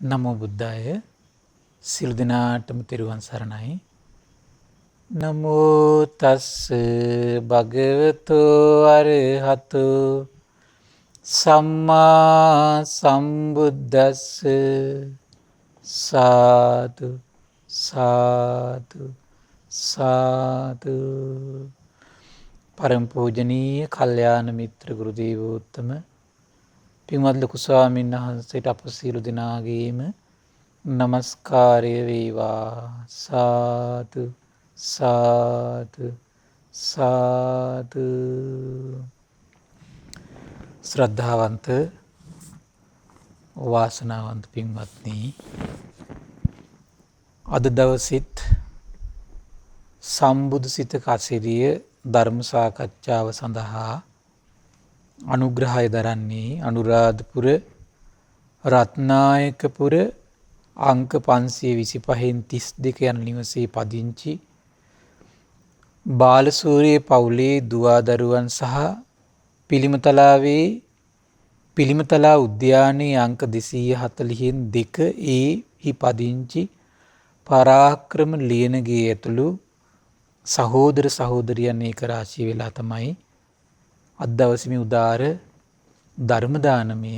නමෝ බුද්දාය. සියලු දෙනාටම තෙරුවන් සරණයි. නමෝ තස්ස භගවතෝ අරහතෝ සම්මා සම්බුද්දස්ස. සාදු සාදු සාදු. පරම පූජනීය කල්යාණ මිත්‍ර ගුරු දේවෝත්තම පින්වත් ලොකු ස්වාමීන් වහන්සේට අප සියලු දෙනාගේම නමස්කාරය වේවා. සාදු සාදු සාදු. ශ්‍රද්ධාවන්ත වාසනාවන්ත පින්වත්නි, අද දවසෙත් සම්බුදු සිතක අසිරිය ධර්ම සාකච්ඡාව සඳහා අනුග්‍රහය දරන්නේ අනුරාධපුර රත්නායකපුර අංක 525/32 යන නිවසේ පදිංචි බාලසූරිය පවුලේ දුවාදරුවන් සහ පිළිමතලාවේ පිළිමතලා උද්‍යානයේ අංක 242 හි පදිංචි පරාක්‍රම ලියනගේ ඇතුළු සහෝදර සහෝදරියන් ඒක රාශී වෙලා තමයි අද දවසේ මේ උදාර ධර්ම දානමය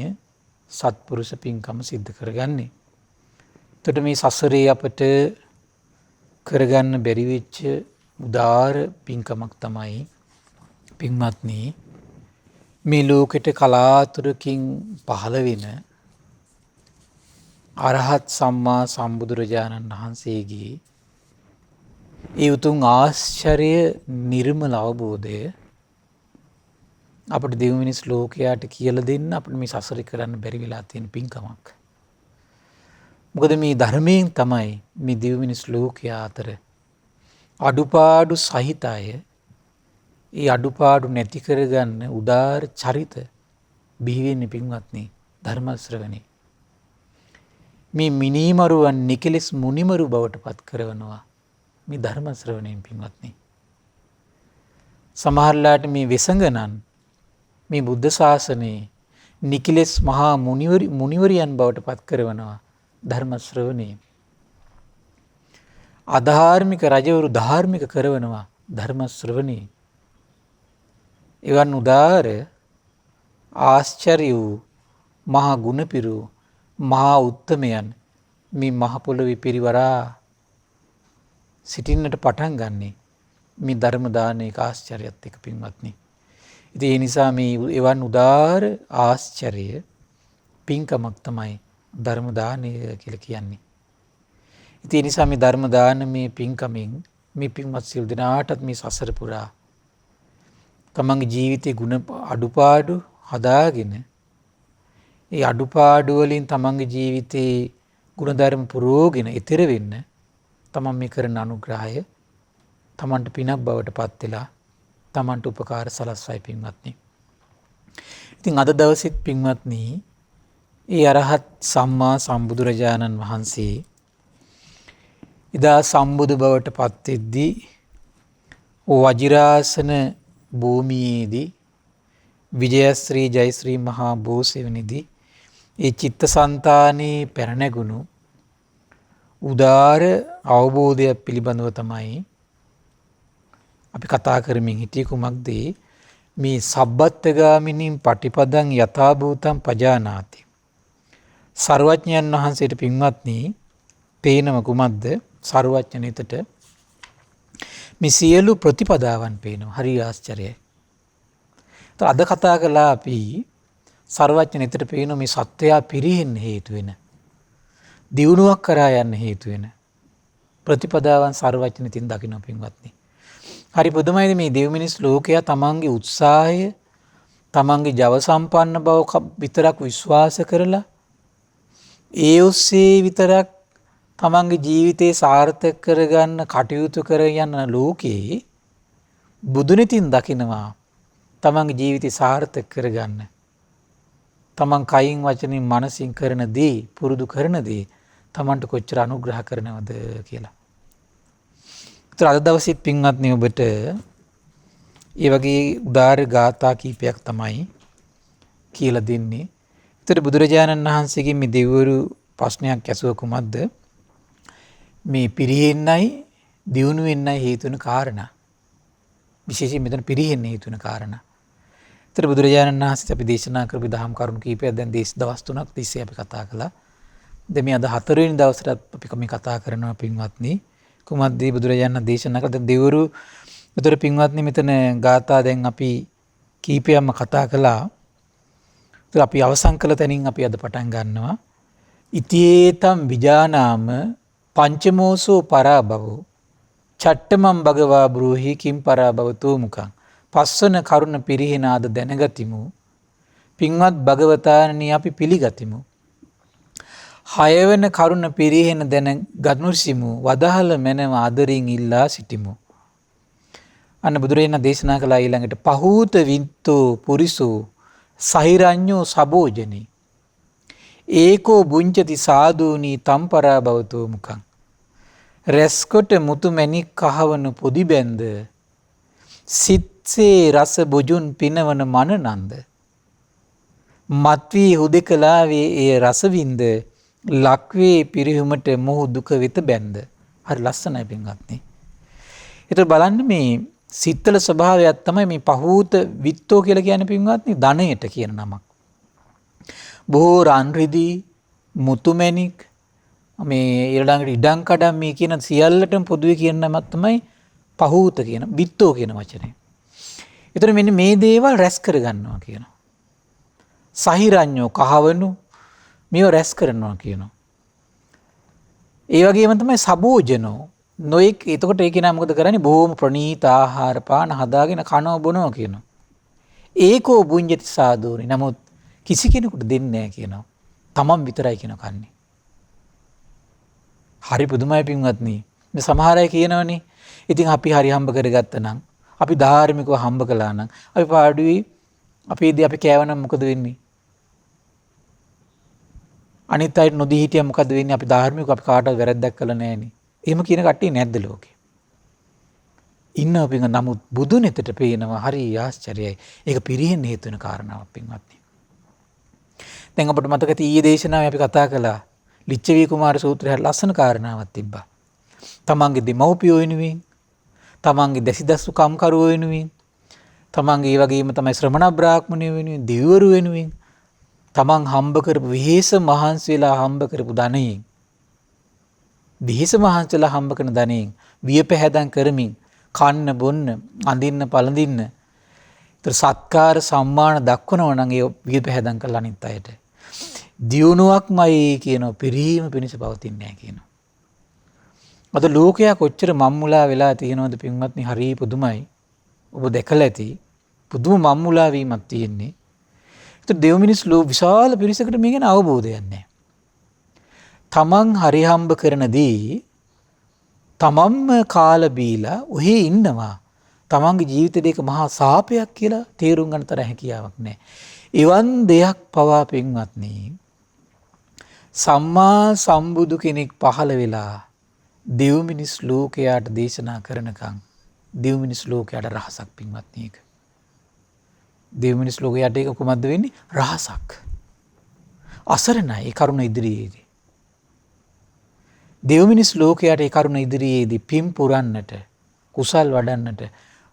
සත්පුරුෂ පින්කම සිද්ධ කරගන්නේ. එතකොට මේ සසරේ අපට කරගන්න බැරි වෙච්ච උදාර පින්කමක් තමයි පින්වත්නි මේ ලෝකෙට කලාතුරකින් පහළ වෙන අරහත් සම්මා සම්බුදුරජාණන් වහන්සේගේ ඒ උතුම් ආශ්චර්ය නිර්මල අවබෝධය අපට දෙව් මිනිස් ලෝකයාට කියලා දෙන්න අපිට මේ සසර කරන්න බැරි වෙලා තියෙන පින්කමක්. මොකද මේ ධර්මයෙන් තමයි මේ දෙව් මිනිස් ලෝකයා අතර අඩුපාඩු සහිත අය ඒ අඩුපාඩු නැති කරගන්න උදාර චරිත බිහි වෙන්නේ පින්වත්නි ධර්ම ශ්‍රවණේ. මේ මිනිමරුවන් නිකලස් මුනිමරු බවට පත් කරනවා මේ ධර්ම ශ්‍රවණයෙන් පින්වත්නි. සමහරලාට මේ වෙසඟනන් මේ බුද්ධ ශාසනයේ නිකලස් මහා මුනිවරියන් බවට පත් කරනවා ධර්ම ශ්‍රවණේ. අධාර්මික රජවරු ධාර්මික කරනවා ධර්ම ශ්‍රවණේ. එවන් උදාර ආශ්චර්ය වූ මහා ගුණපිරු මහා උත්තමයන් මේ මහ පොළොවේ පිරිවරා සිටින්නට පටන් ගන්නේ මේ ධර්ම දානයක ආශ්චර්යයත් එක්ක පින්වත්නි. ඉතින් ඒ නිසා මේ එවන් උදාර ආශ්චර්ය පින්කමක් තමයි ධර්ම දානය කියලා කියන්නේ. ඉතින් ඒ නිසා මේ ධර්ම දානමේ පින්කමෙන් මේ පින්වත් සියලු දෙනාටත් මේ සසර පුරා තමන්ගේ ජීවිතේ ගුණ අඩුපාඩු හදාගෙන ඒ අඩුපාඩු වලින් තමන්ගේ ජීවිතේ ගුණධර්ම පුරෝගෙන ඊතර වෙන්න තමන් මේ කරන අනුග්‍රහය තමන්ට පිනක් බවට පත් වෙලා තමන්ට උපකාර සලස්වයි පින්වත්නි. ඉතින් අද දවසෙත් පින්වත්නි ඒ අරහත් සම්මා සම්බුදුරජාණන් වහන්සේ ඉදා සම්බුදු බවට පත් වෙද්දී වජිරාසන භූමියේදී විජයශ්‍රී ජයශ්‍රී මහා බෝසෙවණිදී ඒ චිත්තසංතානයේ පැන නැගුණු උදාර අවබෝධයක් පිළිබඳව තමයි අපි කතා කරමින් හිටියේ. කුමක්ද මේ සබ්බත්ගාමිනීන් පටිපදං යථාභූතං පජානාති. සර්වඥයන් වහන්සේට පින්වත්නි පේනම කුමක්ද? සර්වඥනිතට මේ සියලු ප්‍රතිපදාවන් පේනවා. හරි ආශ්චර්යයි. අද කතා කළා අපි සර්වඥනිතට පේන මේ සත්‍යය පිරිහෙන්න හේතු වෙන දියුණුවක් කරා යන්න හේතු වෙන ප්‍රතිපදාවන් සර්වඥනිතින් දකින්න පින්වත්නි. හරි පුදුමයිද මේ දෙව් මිනිස් ලෝකයා තමන්ගේ උත්සාහය තමන්ගේ ජව සම්පන්න බව විතරක් විශ්වාස කරලා ඒ ඔස්සේ විතරක් තමන්ගේ ජීවිතේ සාර්ථක කරගන්න කටයුතු කර යන ලෝකේ බුදුනිතින් දකිනවා තමන්ගේ ජීවිතේ සාර්ථක කරගන්න තමන් කයින් වචනින් මනසින් කරන දේ පුරුදු කරන දේ තමන්ට කොච්චර අනුග්‍රහ කරනවද කියලා. ඒතර අද දවසෙත් පින්වත්නි ඔබට ඒ වගේ උදාර ගාථා කීපයක් තමයි කියලා දෙන්නේ. ඒතර බුදුරජාණන් වහන්සේගේ මේ දෙවිවරු ප්‍රශ්නයක් ඇසුව කුමක්ද? මේ පිරිහෙන්නයි දියුණු වෙන්නයි හේතු වෙන කාරණා. විශේෂයෙන් මෙතන පිරිහෙන්න හේතු වෙන කාරණා. ඒතර බුදුරජාණන් වහන්සේ අපි දේශනා කරපු දහම් කරුණු කීපයක් දැන් දවස් 3ක් තිස්සේ අපි කතා කළා. දැන් මේ අද 4 වෙනි දවසට අපි මේ කතා කරනවා පින්වත්නි. කුමද්ද බුදුරජාණන් දේශනා කළ දැන් දෙවරු උතර පින්වත්නි මෙතන ගාථා දැන් අපි කීපයක්ම කතා කළා. ඒතර අපි අවසන් කළ තැනින් අපි අද පටන් ගන්නවා. ඉතියේතම් විජානාම පංචමෝසෝ පරාභවෝ චට්ටමම් භගවා බ්‍රූහි කිම් පරාභවතෝ මුඛං. පස්වන කරුණ පිරිහෙන ආද දැනගතිමු. පින්වත් භගවතාණනි අපි පිළිගතිමු. හයවන කරුණ පිරිහෙන දැන ගනුසිමු. වදහල මැනව ආදරින් ඉල්ලා සිටිමු. අන්න බුදුරජාණන් දේශනා කළා ඊළඟට පහූත වින්තෝ පුරිසෝ සහිරඤ්ඤෝ සබෝජනි ඒකෝ බුංචති සාදූනි තම්පරා භවතෝ මුඛං. රැස්කොට මුතු මැණික් කහවණු පොදි බැන්ද සිත්සේ රස බොජුන් පිනවන මනනන්ද මත්වී හුදෙකලාවේ ඒ රසවින්ද ලක්වේ පිරිහුමට මොහු දුක වෙත බැන්ද. හරි ලස්සනයි පින්වත්නි. ඒතර බලන්න මේ සිත්තල ස්වභාවයක් තමයි මේ පහූත විත්තෝ කියලා කියන්නේ පින්වත්නි ධනයට කියන නමක්. බොහෝ රන් රිදී මුතුමැණික් මේ ඊළඟට ඉඩම් කඩම් මේ කියන සියල්ලටම පොදුවේ කියන නමක් තමයි පහූත කියන විත්තෝ කියන වචනේ. ඒතර මෙන්න මේ දේවල් රැස් කර ගන්නවා කියනවා. සහිරඤ්ඤෝ කහවණු මේව රැස් කරනවා කියනවා. ඒ වගේම තමයි සබෝජනෝ නොඑක්. එතකොට ඒ කෙනා මොකද කරන්නේ? බොහොම ප්‍රණීත ආහාර පාන හදාගෙන කනවා බොනවා කියනවා. ඒකෝ බුඤ්ජති සාදෝනි. නමුත් කිසි කෙනෙකුට දෙන්නේ නැහැ කියනවා. තමන් විතරයි කියන කන්නේ. හරි පුදුමයි පින්වත්නි. මේ සමහර අය කියනවනේ ඉතින් අපි හරි හම්බ කරගත්තා නම් අපි ධාර්මිකව හම්බ කළා නම් අපි පාඩුවේ අපේදී අපි කෑවනම් මොකද වෙන්නේ? අනිත් අයට නොදී හිටියා මොකද වෙන්නේ? අපි ධාර්මිකව අපි කාටවත් වැරද්දක් කළා නෑනේ. එහෙම කියන කට්ටිය නැද්ද ලෝකේ? ඉන්නවා පින්වත්. නමුත් බුදු නෙතට පේනවා හරි ආශ්චර්යයි. ඒක පිරිහෙන්න හේතු වෙන කාරණාවක් පින්වත්නි. දැන් අපිට මතක ඊයේ දේශනාවේ අපි කතා කළා ලිච්ඡවී කුමාර සූත්‍රයේ ලස්සන කාරණාවක් තිබ්බා. තමන්ගේ දෙමව්පියෝ වෙනුවෙන්, තමන්ගේ දැසිදස්සු කම්කරුවෝ වෙනුවෙන්, තමන්ගේ ඒ වගේම තමයි ශ්‍රමණ බ්‍රාහ්මණයෝ වෙනුවෙන්, දිව්‍යවරු වෙනුවෙන් තමන් හම්බ කරපු විශේෂ මහන්සි වෙලා හම්බ කරපු ධනයෙන්, විශේෂ මහන්සි වෙලා හම්බ කරන ධනයෙන් වියපැහැදම් කරමින් කන්න බොන්න, අඳින්න පළඳින්න, ඒතර සත්කාර සම්මාන දක්වනවා නම් ඒ වියපැහැදම් කළා අනිත් අයට. දියුණුවක්මයි කියනවා පිරීම පිණිස පවතින්නේ නැහැ කියනවා. අද ලෝකයා කොච්චර මම්මුලා වෙලා තියෙනවද පින්වත්නි? හරි පුදුමයි. ඔබ දැකලා ඇති. පුදුම මම්මුලා වීමක් තියෙන්නේ. ඒත් දෙව් මිනිස් විශාල පිරිසකට මේ ගැන අවබෝධයක් නැහැ. තමන් හරි හම්බ කරනදී තමන්ම කාලා බීලා ඔහේ ඉන්නවා. තමන්ගේ ජීවිතේ දෙක මහා සාපයක් කියලා තේරුම් ගන්න තරම් හැකියාවක් නැහැ. එවන් දෙයක් පවා පින්වත්නි සම්මා සම්බුදු කෙනෙක් පහළ වෙලා දෙව් මිනිස් ලෝකයට දේශනා කරනකම් දෙව් මිනිස් ලෝකයට රහසක් පින්වත්නි ඒක. දෙව් මිනිස් ලෝකයට ඒක කොහොමද වෙන්නේ? රහසක්. අසරණයි ඒ කරුණ ඉදිරියේදී. දෙව් මිනිස් ලෝකයට ඒ කරුණ ඉදිරියේදී පින් පුරන්නට, කුසල් වඩන්නට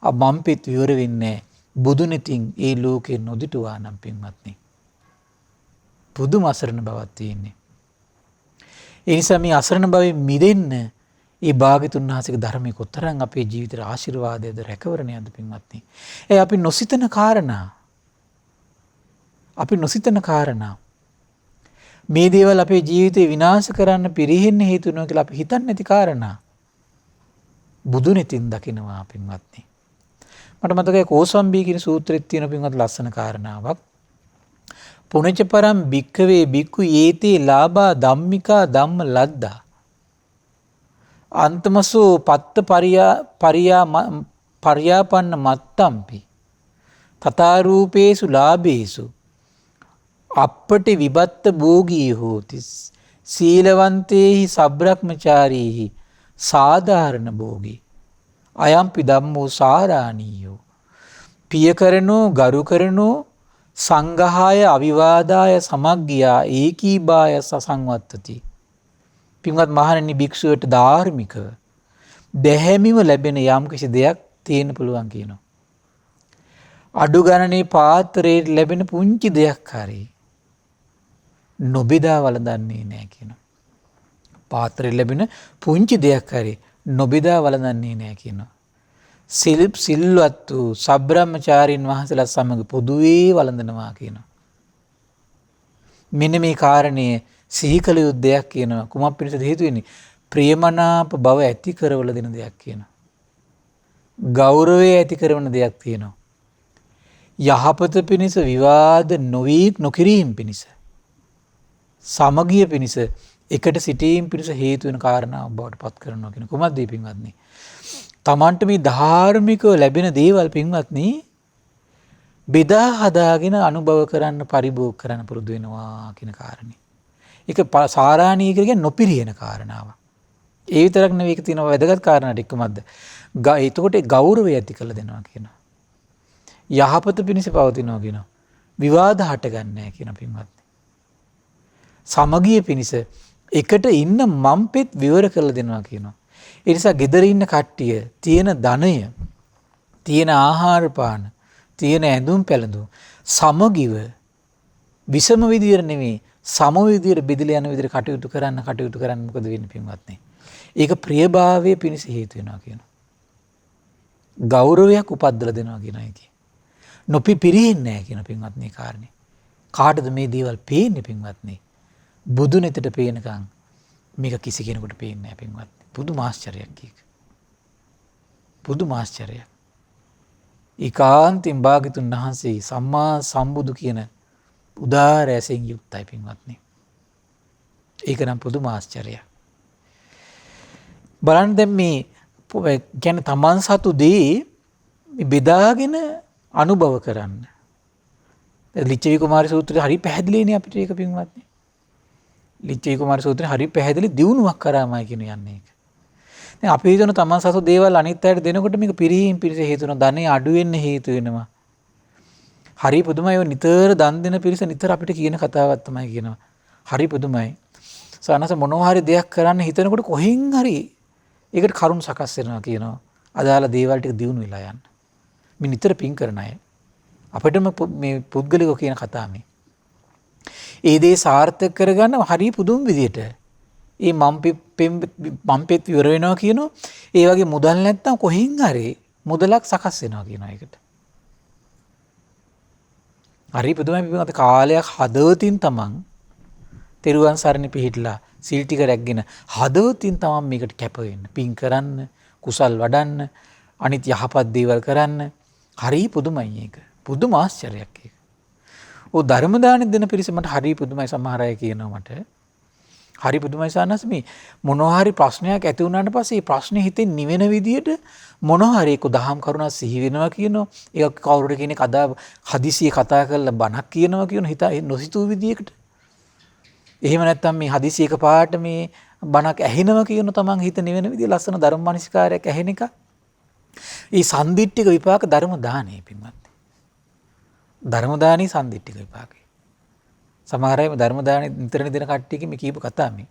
මම්පිට විවර වෙන්නේ බුදු නෙතින් ඒ ලෝකේ නොදිටුවා නම් පින්වත්නි. පුදුම අසරණ බවක් තියෙන්නේ. ඒ නිසා මේ අසරණ භවෙන් මිදෙන්න ඒ භාග්‍යතුන් වහන්සේගේ ධර්මයේ කොතරම් අපේ ජීවිතේට ආශිර්වාදයද රැකවරණයක්ද පින්වත්නි. ඒ අපි නොසිතන කාරණා. මේ දේවල් අපේ ජීවිතේ විනාශ කරන්න පිරිහෙන්න හේතු වෙනවා කියලා අපි හිතන්නේ නැති කාරණා. බුදු නෙතින් දකිනවා පින්වත්නි. මට මතකයි කෝසම්බී කියන සූත්‍රෙත් තියෙන පින්වත් ලස්සන කාරණාවක්. පුනච පරම් භික්ඛවේ භික්ඛු යේතේ ලාභා ධම්මිකා ධම්ම ලද්දා අන්තමසෝ පත්ත පරියාපන්න මත්තම්පි තථා රූපේසු ලාභේසු අප්පටි විබත්ත භෝගී හෝති සීලවන්තේහි සබ්‍රක්‍මචාරීහි සාධාරණ භෝගී අයම්පි ධම්මෝ සාරාණීයෝ පිය කරනෝ ගරු කරනෝ සංඝාය අවිවාදාය සමග්ගියා ඒකීබාය සසංවත්තති. පින්වත් මහණෙනි භික්ෂුවට ධාර්මිකව දැහැමිව ලැබෙන යම් කිසි දෙයක් තියෙන්න පුළුවන් කියනවා. අඩු ගණනේ පාත්‍රයේ ලැබෙන පුංචි දෙයක් හරි නොබෙදා වළඳන්නේ නැහැ කියනවා. පාත්‍රයේ ලැබෙන පුංචි දෙයක් හරි නොබෙදා වළඳන්නේ නැහැ කියනවා. සිල්වත් වූ සබ්‍රාහ්මචාරීන් වහන්සේලා සමග පොදුවේ වළඳනවා කියනවා. මෙන්න මේ කාරණය සිහි කළ යුතු දෙයක් කියනවා. කුමක් පිණිසද හේතු වෙන්නේ? ප්‍රියමනාප බව ඇති කරවල දෙන දෙයක් කියනවා. ගෞරවය ඇති කරන දෙයක් තියෙනවා. යහපත පිණිස විවාද නොකිරීම පිණිස සමගිය පිණිස එකට සිටීම පිණිස හේතු වෙන කාරණා බවට පත් කරනවා කියන කුමක්ද මේ පින්වත්නි? තමන්ට මේ ධාර්මිකව ලැබෙන දේවල් පින්වත්නි බෙදා හදාගෙන අනුභව කරන්න පරිභෝග කරන්න පුරුදු වෙනවා කියන කාරණේ. ඒක සාරාණීය කියන්නේ නොපිරියන කාරණාවක්. ඒ විතරක් නෙවෙයි ඒක තියෙන වැදගත් කාරණා ටික මොකද්ද? එතකොට ගෞරවය ඇති කළ දෙනවා කියනවා. යහපත පිණිස පවතිනවා කියනවා. විවාද හටගන්නේ නැහැ කියන පින්වත්නි. සමගිය පිණිස එකට ඉන්න මම්පෙත් විවර කරලා දෙනවා කියනවා. ඒ නිසා ගෙදර ඉන්න කට්ටිය තියෙන ධනය, තියෙන ආහාර පාන, තියෙන ඇඳුම් පැළඳුම් සමගිව විසම විදියට නෙමෙයි සම විදියට බෙදලා යන විදියට කටයුතු කරන්න මොකද වෙන්නේ පින්වත්නි? ඒක ප්‍රියභාවයේ පිණිස හේතු වෙනවා කියනවා. ගෞරවයක් උපද්දලා දෙනවා කියනවා ඒකේ. නොපිරිහෙන්නේ නැහැ කියන පින්වත්නි කාරණේ. කාටද මේ දේවල් පේන්නේ පින්වත්නි? බුදු නෙතට පේනකම් මේක කිසි කෙනෙකුට පේන්නේ නැහැ පින්වත්නි. පුදුම ආශ්චර්යයක් ඒක. පුදුම ආශ්චර්යයක්. ඒකාන්තයෙන් භාග්‍යතුන් වහන්සේ සම්මා සම්බුදු කියන උදාර ඇසෙන් යුක්තයි පින්වත්නි. ඒක නම් පුදුම ආශ්චර්යයක්. බලන්න දැන් මේ කියන්නේ තමන් සතු දේ බෙදාගෙන අනුභව කරන්න. ලිච්ඡවි කුමාර සූත්‍රයේ හරි පැහැදිලිනේ අපිට ඒක පින්වත්නි. ලිච්ඡවි කුමාර සූත්‍රයේ හරි පැහැදිලි දියුණුවක් කරාමයි කියන යන්නේ ඒක. දැන් අපි හිතන තමන් සතු දේවල් අනිත් අයට දෙනකොට මේක පිරීම පිරිස හේතු වෙනවා. ධනෙ අඩු වෙන්න හේතු වෙනවා. හරි පුදුමයි. ඔය නිතර දන් දෙන පිරිස නිතර අපිට කියන කතාවක් තමයි කියනවා. හරි පුදුමයි. සානස මොනවා හරි දෙයක් කරන්න හිතනකොට කොහෙන් හරි ඒකට කරුණ සකස් වෙනවා කියනවා. අදාළ දේවල් ටික දියුණු වෙලා යන්න. මේ නිතර පින් කරන අය අපිටම මේ පුද්ගලිකව කියන කතාව මේ. ඒ දේ සාර්ථක කරගන්න හරි පුදුම විදියට ඒ මම්පෙත් ඉවර වෙනවා කියනවා. ඒ වගේ මුදල් නැත්තම් කොහෙන් හරි මුදලක් සකස් වෙනවා කියනවා ඒකට. හරි පුදුමයි. පින්වත්නි කාලයක් හදවතින් තමන් තෙරුවන් සරණ පිහිටලා සිල් ටික රැක්ගෙන හදවතින් තමන් මේකට කැප වෙන්න, පින් කරන්න, කුසල් වඩන්න, අනිත් යහපත් දේවල් කරන්න. හරි පුදුමයි ඒක. පුදුම ආශ්චර්යයක් ඒක. ඔය ධර්ම දාන දෙන පිරිස මට හරි පුදුමයි. සමහර අය කියනවා මට හරි පුදුමයි සානස් මේ මොනවා හරි ප්‍රශ්නයක් ඇති වුණාට පස්සේ ඒ ප්‍රශ්නේ හිතෙන් නිවෙන විදියට මොනවා හරි ඒක දහම් කරුණා සිහි වෙනවා කියනවා. ඒක කවුරුද කෙනෙක් අදා හදිසියෙ කතා කරලා බණක් කියනවා කියන හිත නොසිතූ විදියකට. එහෙම නැත්නම් මේ හදිසියෙ එකපාරට මේ බණක් ඇහෙනවා කියන තමන් හිත නිවෙන විදිය ලස්සන ධර්ම මානසිකාරයක් ඇහෙන එක. ඒ සම්දිට්ඨික විපාක ධර්ම දානේ පින්වත්නි. ධර්ම දානේ සම්දිට්ඨික විපාකේ. සමහර අය ධර්ම දානේ නිතරම දෙන කට්ටියකින් මේ කියපු කතාව මේ.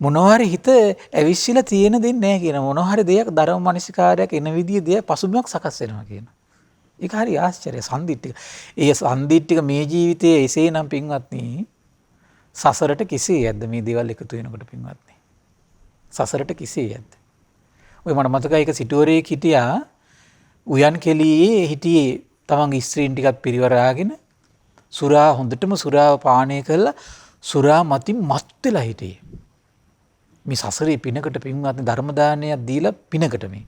මොනවා හරි හිත ඇවිස්සලා තියෙන දෙන්නේ නැහැ කියන මොනවා හරි දෙයක් ධර්ම මානසිකාරයක් එන විදිය දෙය පසුබිමක් සකස් වෙනවා කියන. ඒක හරි ආශ්චර්ය සම්දිට්ඨික. ඒ සම්දිට්ඨික මේ ජීවිතයේ එසේනම් පින්වත්නි සසරට කෙසේ යද්ද මේ දේවල් එකතු වෙනකොට පින්වත්නි. සසරට කෙසේ යද්ද? ඔය මට මතකයි එක සිටුවරයෙක් හිටියා උයන් කෙලියේ හිටියේ තමන්ගේ ස්ත්‍රීන් ටිකක් පිරිවරාගෙන සුරා හොඳටම සුරාව පානය කරලා සුරා මතින් මත් වෙලා හිටියේ. මේ සසරේ පිනකට පින්වත්නි ධර්ම දානයක් දීලා පිනකට මේ.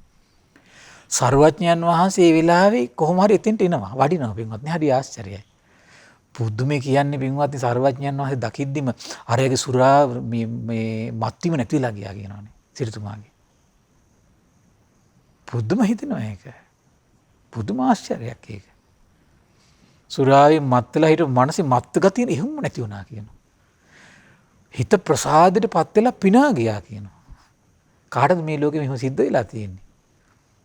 සර්වඥයන් වහන්සේ ඒ වෙලාවේ කොහොම හරි එතෙන්ට එනවා වඩිනවා පින්වත්නි. හරි ආශ්චර්යයි. පුදුමේ කියන්නේ පින්වත්නි සර්වඥයන් වහන්සේ දකිද්දිම අරයාගේ සුරා මේ මත්වීම නැතිලා ගියා කියනවානේ සිරිතුමාගේ. පුදුම හිතෙනවා ඒක. පුදුම ආශ්චර්යයක් ඒක. සුරාවේ මත් වෙලා හිටු මනසේ මත් ගතිය එහෙම නැති වුණා කියනවා. හිත ප්‍රසාදයට පත් වෙලා පිනා ගියා කියනවා. කාටද මේ ලෝකෙ මෙහෙම සිද්ධ වෙලා තියෙන්නේ?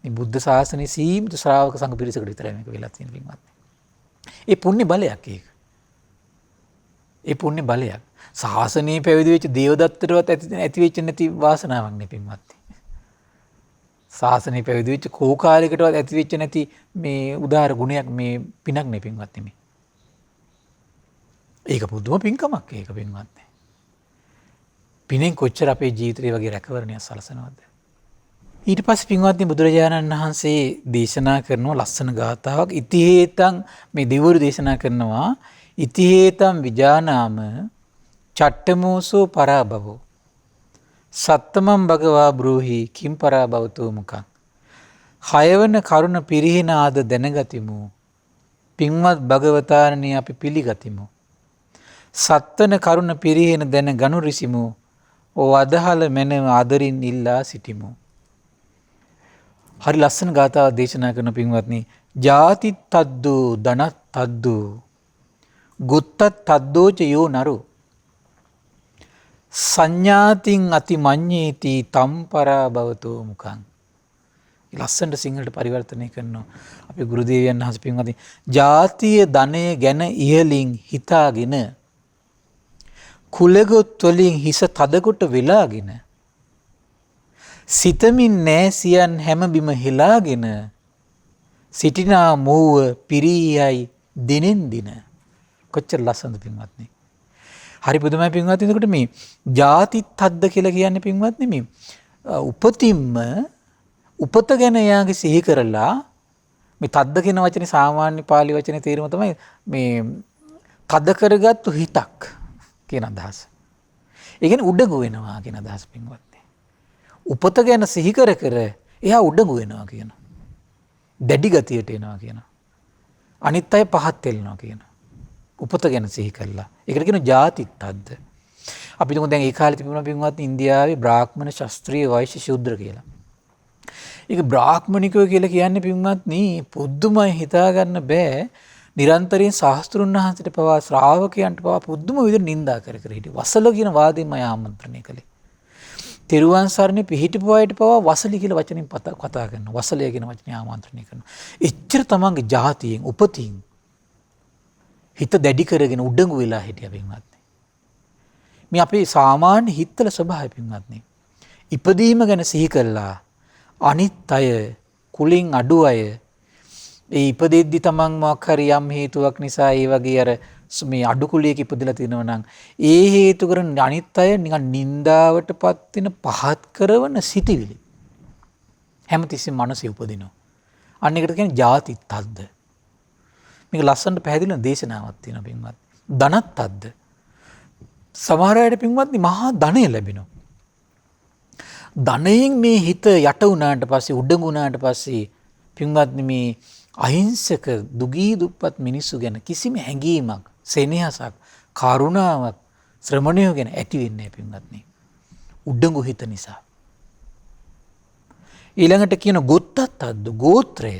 මේ බුද්ධ ශාසනයේ සීමිත ශ්‍රාවක සංඝ පිරිසකට විතරයි මේක වෙලා තියෙන්නේ පින්වත්නි. ඒ පුණ්‍ය බලයක් ඒක. ඒ පුණ්‍ය බලයක්. ශාසනයේ පැවිදි වෙච්ච දේවදත්තටවත් ඇති වෙච්ච නැති වාසනාවක් නේ පින්වත්නි. ශාසනයේ පැවිදි වෙච්ච කෝකාලයකටවත් ඇති වෙච්ච නැති මේ උදාර ගුණයක් මේ පිනක් නේ පින්වත්නි මේ. ඒක පුදුම පින්කමක් ඒක පින්වත්නි. පිනෙන් කොච්චර අපේ ජීවිතේ වගේ රැකවරණයක් සලසනවද? ඊට පස්සේ පින්වත්නි බුදුරජාණන් වහන්සේ දේශනා කරන ලස්සන ගාථාවක් ඉතිහේතං මේ දෙවිවරු දේශනා කරනවා ඉතිහේතං විජානාම චට්ටමෝසෝ පරාභවෝ සත්තමං භගවා බ්‍රූහි කිම් පරාභවතෝ මුඛං හයවන කරුණ පිරිහින ආද දැනගතිමු පින්වත් භගවතාරණී අපි පිළිගතිමු සත්තන කරුණ පිරිහින දැන ගනු රිසිමු ඕ අදහල මැනව ආදරින් ඉල්ලා සිටිමු. හරි ලස්සන ගාථාවක් දේශනා කරන පින්වත්නි ජාති තද්දු ධනත් තද්දු ගුත්තත් තද්දෝච යෝ නරු සංඥාතින් අති මඤ්ඤේති තම්පරා භවතෝ මුඛං. ලස්සනට සිංහලට පරිවර්තනය කරනවා අපේ ගුරු දේවයන් වහන්සේ පින්වත්නි ජාතිය ධනය ගැන ඉහලින් හිතාගෙන කුලගොත් වලින් හිස තදකොට වෙලාගෙන සිතමින් නෑසියන් හැම බිම හෙලාගෙන සිටිනා මෝව පිරියයි දිනෙන් දින. කොච්චර ලස්සනද පින්වත්නි. හරි පුදුමයි පින්වත්නි. එතකොට මේ ජාති තද්ද කියලා කියන්නේ පින්වත්නි මේ උපතින්ම උපත ගැන යාගේ සිහි කරලා මේ තද්ද කියන වචනේ සාමාන්‍ය පාලි වචනේ තේරුම තමයි මේ තද කරගත්තු හිතක් කියන අදහස. ඒ කියන්නේ උඩඟු වෙනවා කියන අදහස පින්වත්නි. උපත ගැන සිහි කර කර එයා උඩඟු වෙනවා කියනවා. දැඩි ගතියට එනවා කියනවා. අනිත් අය පහත් වෙනවා කියනවා. උපත ගැන සිහි කළා. ඒකට කියනවා ජාතිත්තද්ද. අපි තුමු දැන් ඒ කාලේ තිබුණා පින්වත්නි ඉන්දියාවේ බ්‍රාහ්මණ ශාස්ත්‍රීය වෛශ්‍ය ශූද්‍ර කියලා. ඒක බ්‍රාහ්මණිකයෝ කියලා කියන්නේ පින්වත්නි පුදුමයි හිතා ගන්න බෑ. නිරන්තරයෙන් ශාස්ත්‍රුන් වහන්සේට පවා ශ්‍රාවකයන්ට පවා පුදුම විදිහට නිඳා කර කර හිටියේ. වසල කියන වාදයෙන්ම ආමන්ත්‍රණය කළේ. තෙරුවන් සරණේ පිහිටපු අයට පවා වසලි කියලා වචනෙන් කතා කරනවා. වසලය කියන වචනේ ආමන්ත්‍රණය කරනවා. එච්චර තමන්ගේ ජාතියෙන් උපතින් හිත දැඩි කරගෙන උඩඟු වෙලා හිටියා පින්වත්නි. මේ අපේ සාමාන්‍ය හිතවල ස්වභාවය පින්වත්නි. ඉපදීම ගැන සිහි කළා අනිත් අය කුලින් අඩු අය ඒ ඉපදෙද්දි තමන් මොකක් හරි යම් හේතුවක් නිසා ඒ වගේ අර මේ අඩු කුලියක ඉපදලා තිනවා නම් ඒ හේතු කරන අනිත් අය නිකන් නින්දාවටපත් වෙන පහත් කරන සිටිවිලි හැමතිස්සෙම මනසේ උපදිනවා. අන්න ඒකට කියන්නේ ජාති තද්ද. මේක ලස්සනට පැහැදිලිව දේශනාවක් තියෙනවා පින්වත්. ධනත් තද්ද. සමහර අයට පින්වත්නි මහා ධනය ලැබෙනවා. ධනයෙන් මේ හිත යට වුණාට පස්සේ උඩඟු වුණාට පස්සේ පින්වත්නි මේ අහිංසක දුගී දුප්පත් මිනිස්සු ගැන කිසිම හැඟීමක් සෙනෙහසක් කරුණාවක් ශ්‍රමණයෝ ගැන ඇති වෙන්නේ නැහැ පින්වත්නි. උඩඟු හිත නිසා. ඊළඟට කියන ගොත්තත් අද්ද ගෝත්‍රය.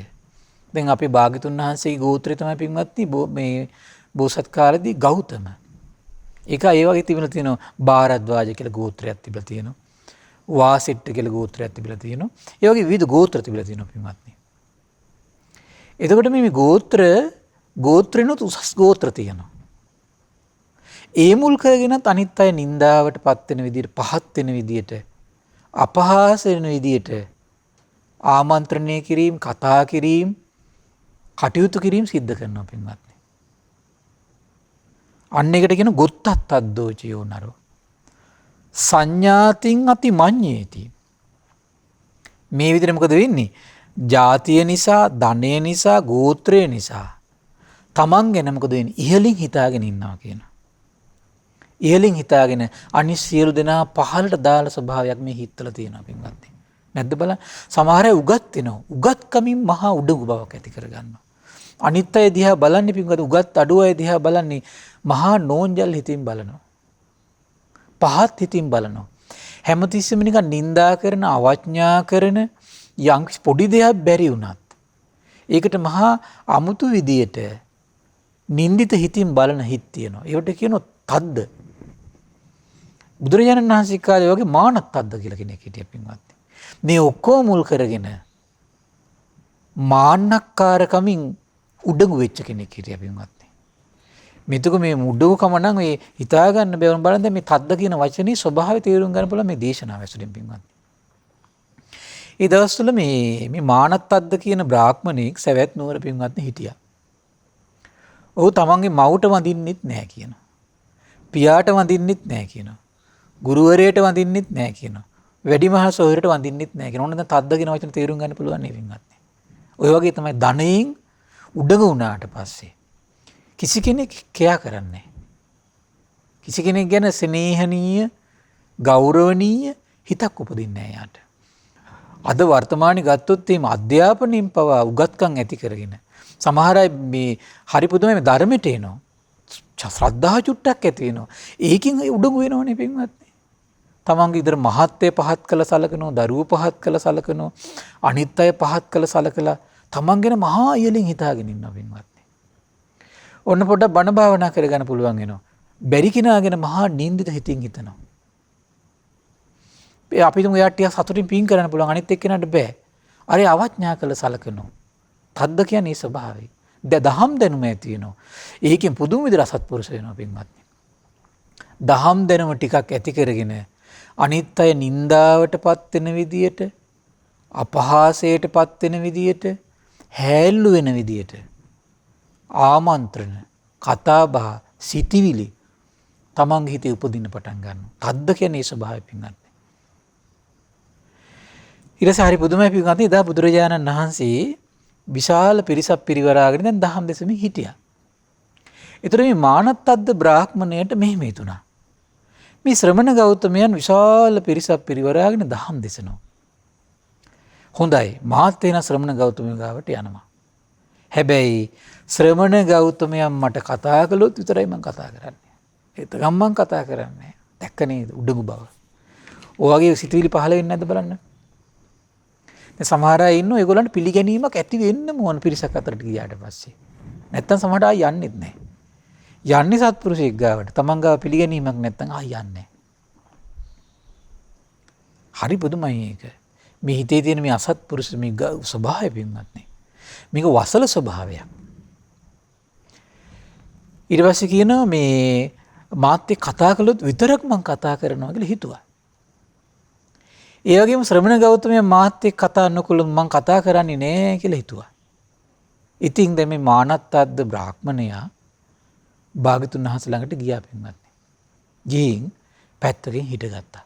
දැන් අපේ භාග්‍යතුන් වහන්සේගේ ගෝත්‍රය තමයි පින්වත්නි මේ බෝසත් කාලේදී ගෞතම. ඒක ඒ වගේ තිබුණා තියෙනවා භාරද්වාජ කියලා ගෝත්‍රයක් තිබිලා තියෙනවා. වාසිට්ඨ කියලා ගෝත්‍රයක් තිබිලා තියෙනවා. ඒ වගේ විවිධ ගෝත්‍ර තිබිලා තියෙනවා පින්වත්නි. එතකොට මේ ගෝත්‍රෙනුත් උසස් ගෝත්‍ර තියෙනවා. ඒ මුල් කරගෙනත් අනිත් අය නින්දාවට පත් වෙන විදිහට පහත් වෙන විදිහට අපහාස වෙන විදිහට ආමන්ත්‍රණය කිරීම කතා කිරීම කටයුතු කිරීම සිද්ධ කරනවා පින්වත්නි. අන්න එකට කියන ගොත්තත් අද්දෝචයෝ නරෝ සංඥාතින් අති මඤ්ඤේති. මේ විදිහට මොකද වෙන්නේ? ජාතිය නිසා, ධනය නිසා, ගෝත්‍රය නිසා තමන් ගැන මොකද වෙන්නේ? ඉහලින් හිතාගෙන ඉන්නවා කියනවා. ඉහලින් හිතාගෙන අනිත් සියලු දෙනා පහළට දාලා ස්වභාවයක් මේ හිතවල තියෙනවා පින්වත්නි. නැද්ද බලන්න. සමහර අය උගත් වෙනවා. උගත්කමින් මහා උඩඟු බවක් ඇති කරගන්නවා. අනිත් අය දිහා බලන්නේ පින්වත්නි උගත් අඩු අය දිහා බලන්නේ මහා නෝන්ජල් හිතින් බලනවා. පහත් හිතින් බලනවා. හැමතිස්සෙම නිකන් නිඳා කරන, අවඥා කරන යම් පොඩි දෙයක් බැරි වුණත් ඒකට මහා අමුතු විදියට නින්දිත හිතින් බලන හිත් තියෙනවා. ඒකට කියනවා තද්ද. බුදුරජාණන් වහන්සේ කාලේ වගේ මානත් තද්ද කියලා කෙනෙක් හිටියා පින්වත්නි. මේ ඔක්කොම මුල් කරගෙන මාන්නක්කාරකමින් උඩඟු වෙච්ච කෙනෙක් හිටියා පින්වත්නි. මේක මේ උඩඟුකම නම් මේ හිතා ගන්න බැවුම් බලන්න දැන් මේ තද්ද කියන වචනේ ස්වභාවය තේරුම් ගන්න පුළුවන් මේ දේශනාව ඇසුරින් පින්වත්නි. ඒ දවස්වල මේ මානත්තද්ද කියන බ්‍රාහ්මණෙක් සවැත් නුවර පින්වත්නි හිටියා. ඔහු තමන්ගේ මවුට වඳින්නෙත් නැහැ කියනවා. පියාට වඳින්නෙත් නැහැ කියනවා. ගුරුවරයාට වඳින්නෙත් නැහැ කියනවා. වැඩිමහල් සොහොයුරට වඳින්නෙත් නැහැ කියනවා. ඕන දැන් තද්ද කියන වචන තේරුම් ගන්න පුළුවන් නේ පින්වත්නි. ඔය වගේ තමයි ධනයෙන් උඩඟු වුණාට පස්සේ කිසි කෙනෙක් කෙයා කරන්නේ නැහැ. කිසි කෙනෙක් ගැන ස්නේහනීය ගෞරවනීය හිතක් උපදින්නේ නැහැ යාට. අද වර්තමානයේ ගත්තොත් මේ අධ්‍යාපනයෙන් පවා උගත්කම් ඇති කරගෙන සමහර අය මේ හරි පුදුමයි මේ ධර්මයට එනවා. ශ්‍රද්ධාව චුට්ටක් ඇති වෙනවා. ඒකින් උඩඟු වෙනවනේ පින්වත්නි. තමන්ගේ ඉදර මහත්ය පහත් කළ සලකනවා, දරුවෝ පහත් කළ සලකනවා, අනිත් අය පහත් කළ සලකලා තමන් ගැන මහා ඉහළින් හිතාගෙන ඉන්නවා පින්වත්නි. ඔන්න පොඩ්ඩක් බණ භාවනා කරගන්න පුළුවන් වෙනවා. බැරි කෙනා ගැන මහා නින්දිත හිතින් හිතනවා. අපි තුමු එයාට ටිකක් සතුටින් පින් කරන්න පුළුවන්, අනිත් එක්කෙනාට බෑ. අර අවඥා කළ සලකනවා. තද්ද කියන්නේ ඒ ස්වභාවය. දහම් දැනුම ඇති වෙනවා. ඒකෙන් පුදුම විදිහට අසත්පුරුෂ වෙනවා පින්වත්නි. දහම් දැනුම ටිකක් ඇති කරගෙන අනිත් අය නින්දාවටපත් වෙන විදියට, අපහාසයටපත් වෙන විදියට, හැල්ලු වෙන විදියට ආමන්ත්‍රණ, කතාබහ, සිටිවිලි තමන්ගේ හිතේ උපදින්න පටන් ගන්නවා. තද්ද කියන්නේ ඒ ස්වභාවය පින්වත්නි. ඊට පස්සේ හරි පුදුමයි පින්වත්නි. එදා බුදුරජාණන් වහන්සේ විශාල පිරිසක් පිරිවරාගෙන දැන් දහම් දෙසමින් හිටියා. ඒතර මේ මානත්තද්ද බ්‍රාහ්මණයට මෙහෙම හිතුණා. මේ ශ්‍රමණ ගෞතමයන් විශාල පිරිසක් පිරිවරාගෙන දහම් දෙසනවා. හොඳයි, මාත් වෙන ශ්‍රමණ ගෞතමයන් ගාවට යනවා. හැබැයි ශ්‍රමණ ගෞතමයන් මට කතා කළොත් විතරයි මම කතා කරන්නේ. ඒත් ගම්මන් කතා කරන්නේ. දැක්ක නේද උඩඟු බව. ඔය වගේ සිතුවිලි පහළ වෙන්නේ නැද්ද බලන්න. දැන් සමහර අය ඉන්නවා ඒගොල්ලන්ට පිළිගැනීමක් ඇති වෙන්න මොන පිරිසක් අතරට ගියාට පස්සේ. නැත්තම් සමහරට ආය යන්නෙත් නැහැ. යන්නේ සත්පුරුෂයෙක් ගාවට. තමන් ගාව පිළිගැනීමක් නැත්තම් ආය යන්නේ. හරි පුදුමයි ඒක. මේ හිතේ තියෙන මේ අසත්පුරුෂ මේ ස්වභාවය පින්වත්නි. මේක වසල ස්වභාවයක්. ඊට පස්සේ කියනවා මේ මාත් එක්ක කතා කළොත් විතරක් මම කතා කරනවා කියලා හිතුවා. ඒ වගේම ශ්‍රමණ ගෞතමයන් මාත් එක්ක කතා නොකළොත් මම කතා කරන්නේ නෑ කියලා හිතුවා. ඉතින් දැන් මේ මානත්තද්ද බ්‍රාහ්මණයා භාගතුන් වහන්සේ ළඟට ගියා පින්වත්නි. ගිහින් පැත්තකින් හිටගත්තා.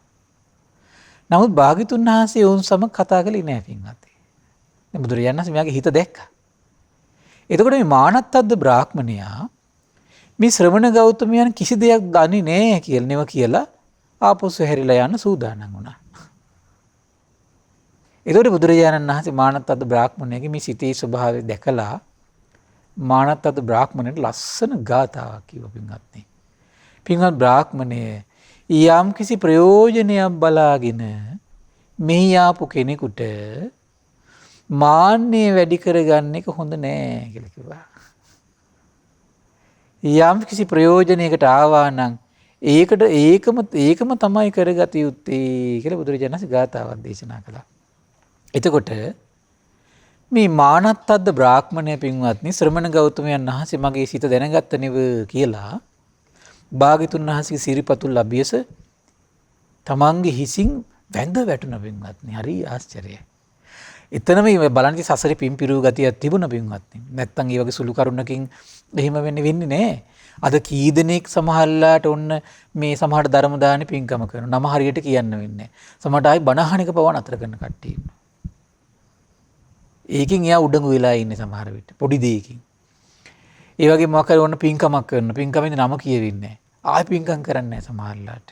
නමුත් භාගතුන් වහන්සේ වුන් සමග කතා කළේ නෑ පින්වත්නි. දැන් බුදුරජාණන් වහන්සේ මෙයාගේ හිත දැක්කා. එතකොට මේ මානත්තද්ද බ්‍රාහ්මණයා මේ ශ්‍රමණ ගෞතමයන් කිසි දෙයක් දන්නේ නෑ කියලා කියලා ආපසු හැරිලා යන්න සූදානම් වුණා. එතකොට බුදුරජාණන් වහන්සේ මානත්තද්ද බ්‍රාහ්මණයාගේ මේ සිතේ ස්වභාවය දැකලා මානත්තද්ද බ්‍රාහ්මණයට ලස්සන ගාථාවක් කිව්වා පින්වත්නි. පින්වත් බ්‍රාහ්මණය යම් කිසි ප්‍රයෝජනයක් බලාගෙන මෙහි ආපු කෙනෙකුට මාන්නය වැඩි කරගන්න එක හොඳ නෑ කියලා කිව්වා. යම් කිසි ප්‍රයෝජනයකට ආවා නම් ඒකම තමයි කරගත යුත්තේ කියලා බුදුරජාණන් වහන්සේ ගාථාවක් දේශනා කළා. එතකොට මේ මානත්තද්ද බ්‍රාහ්මණය පින්වත්නි ශ්‍රමණ ගෞතමයන් වහන්සේ මගේ සිත දැනගත්ත නෙව කියලා භාග්‍යතුන් වහන්සේගේ සිරිපතුල් අභියස තමන්ගේ හිසින් වැඳ වැටුණ පින්වත්නි. හරි ආශ්චර්යයි. එතනම මේ බලන්නේ සසරේ පිම්පිරු ගතියක් තිබුණ පින්වත්නි. නැත්තම් ඒ වගේ සුළු කරුණකින් එහෙම වෙන්නේ නෑ. අද කී දෙනෙක් සමහරලාට ඔන්න මේ සමහරට ධර්ම දාන පින්කම කරනවා. නම හරියට කියන්න වෙන්නේ නෑ. සමහරට ආයි බණහනික පව නතර කරන කට්ටිය ඉන්නවා. ඒකෙන් එයා උඩඟු වෙලා ඉන්නේ සමහර විට පොඩි දෙයකින්. ඒ වගේ මොකක් හරි ඔන්න පින්කමක් කරන පින්කමෙන් නම කියවෙන්නේ නැහැ. ආයෙ පින්කම් කරන්නේ නැහැ සමහරලාට.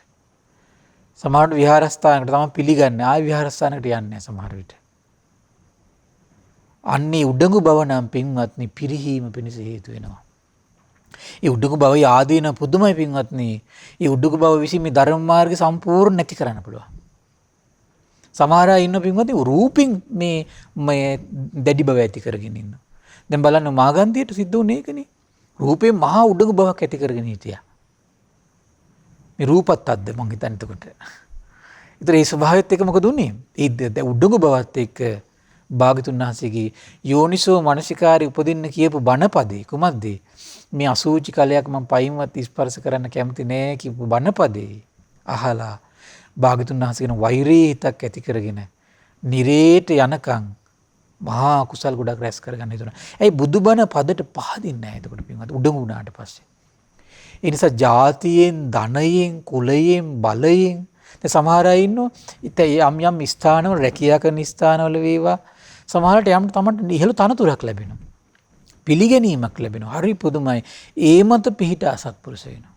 සමහරට විහාරස්ථානකට තමයි පිළිගන්නේ. ආයෙ විහාරස්ථානකට යන්නේ නැහැ සමහර විට. අන්නේ උඩඟු බව නම් පින්වත්නි පිරිහීම පිණිස හේතු වෙනවා. ඒ උඩඟු බව ආදීන පුදුමයි පින්වත්නි. ඒ උඩඟු බව විසින් මේ ධර්ම මාර්ගය සම්පූර්ණ නැති කරන්න පුළුවන්. සමහර අය ඉන්න පින්වත්නි රූපින් මේ දැඩි බව ඇති කරගෙන ඉන්නවා. දැන් බලන්න මාගන්ධියට සිද්ධ වුණේ ඒකනේ. රූපේ මහා උඩඟු බවක් ඇති කරගෙන හිටියා. මේ රූපත් අද්ද මං හිතන්නේ එතකොට. ඒතර ඒ ස්වභාවයත් එක්ක මොකද උනේ? ඒ උඩඟු බවත් එක්ක භාග්‍යතුන් වහන්සේගේ යෝනිසෝ මනසිකාරي උපදින්න කියපු බණපදේ කුමක්ද? මේ අසූචි කලයක් මම පයින්වත් ස්පර්ශ කරන්න කැමති නෑ කියපු බණපදේ අහලා භාග්‍යතුන් වහන්සේ කියන වෛරී හිතක් ඇති කරගෙන නිරේට යනකම් මහා කුසල් ගොඩක් රැස් කරගන්න හිතුණා. ඇයි බුදුබණ පදට පහදින්නේ නැහැ එතකොට පින්වත් උඩඟු වුණාට පස්සේ. ඒ නිසා ජාතියෙන්, ධනයෙන්, කුලයෙන්, බලයෙන් දැන් සමහර අය ඉන්නෝ ඉතින් යම් ස්ථානවල රැකියා කරන ස්ථානවල වේවා සමහරට යම් තමයි ඉහළ තනතුරක් ලැබෙනවා. පිළිගැනීමක් ලැබෙනවා. හරි පුදුමයි. ඒ මත පිහිට අසත්පුරුෂ වෙනවා.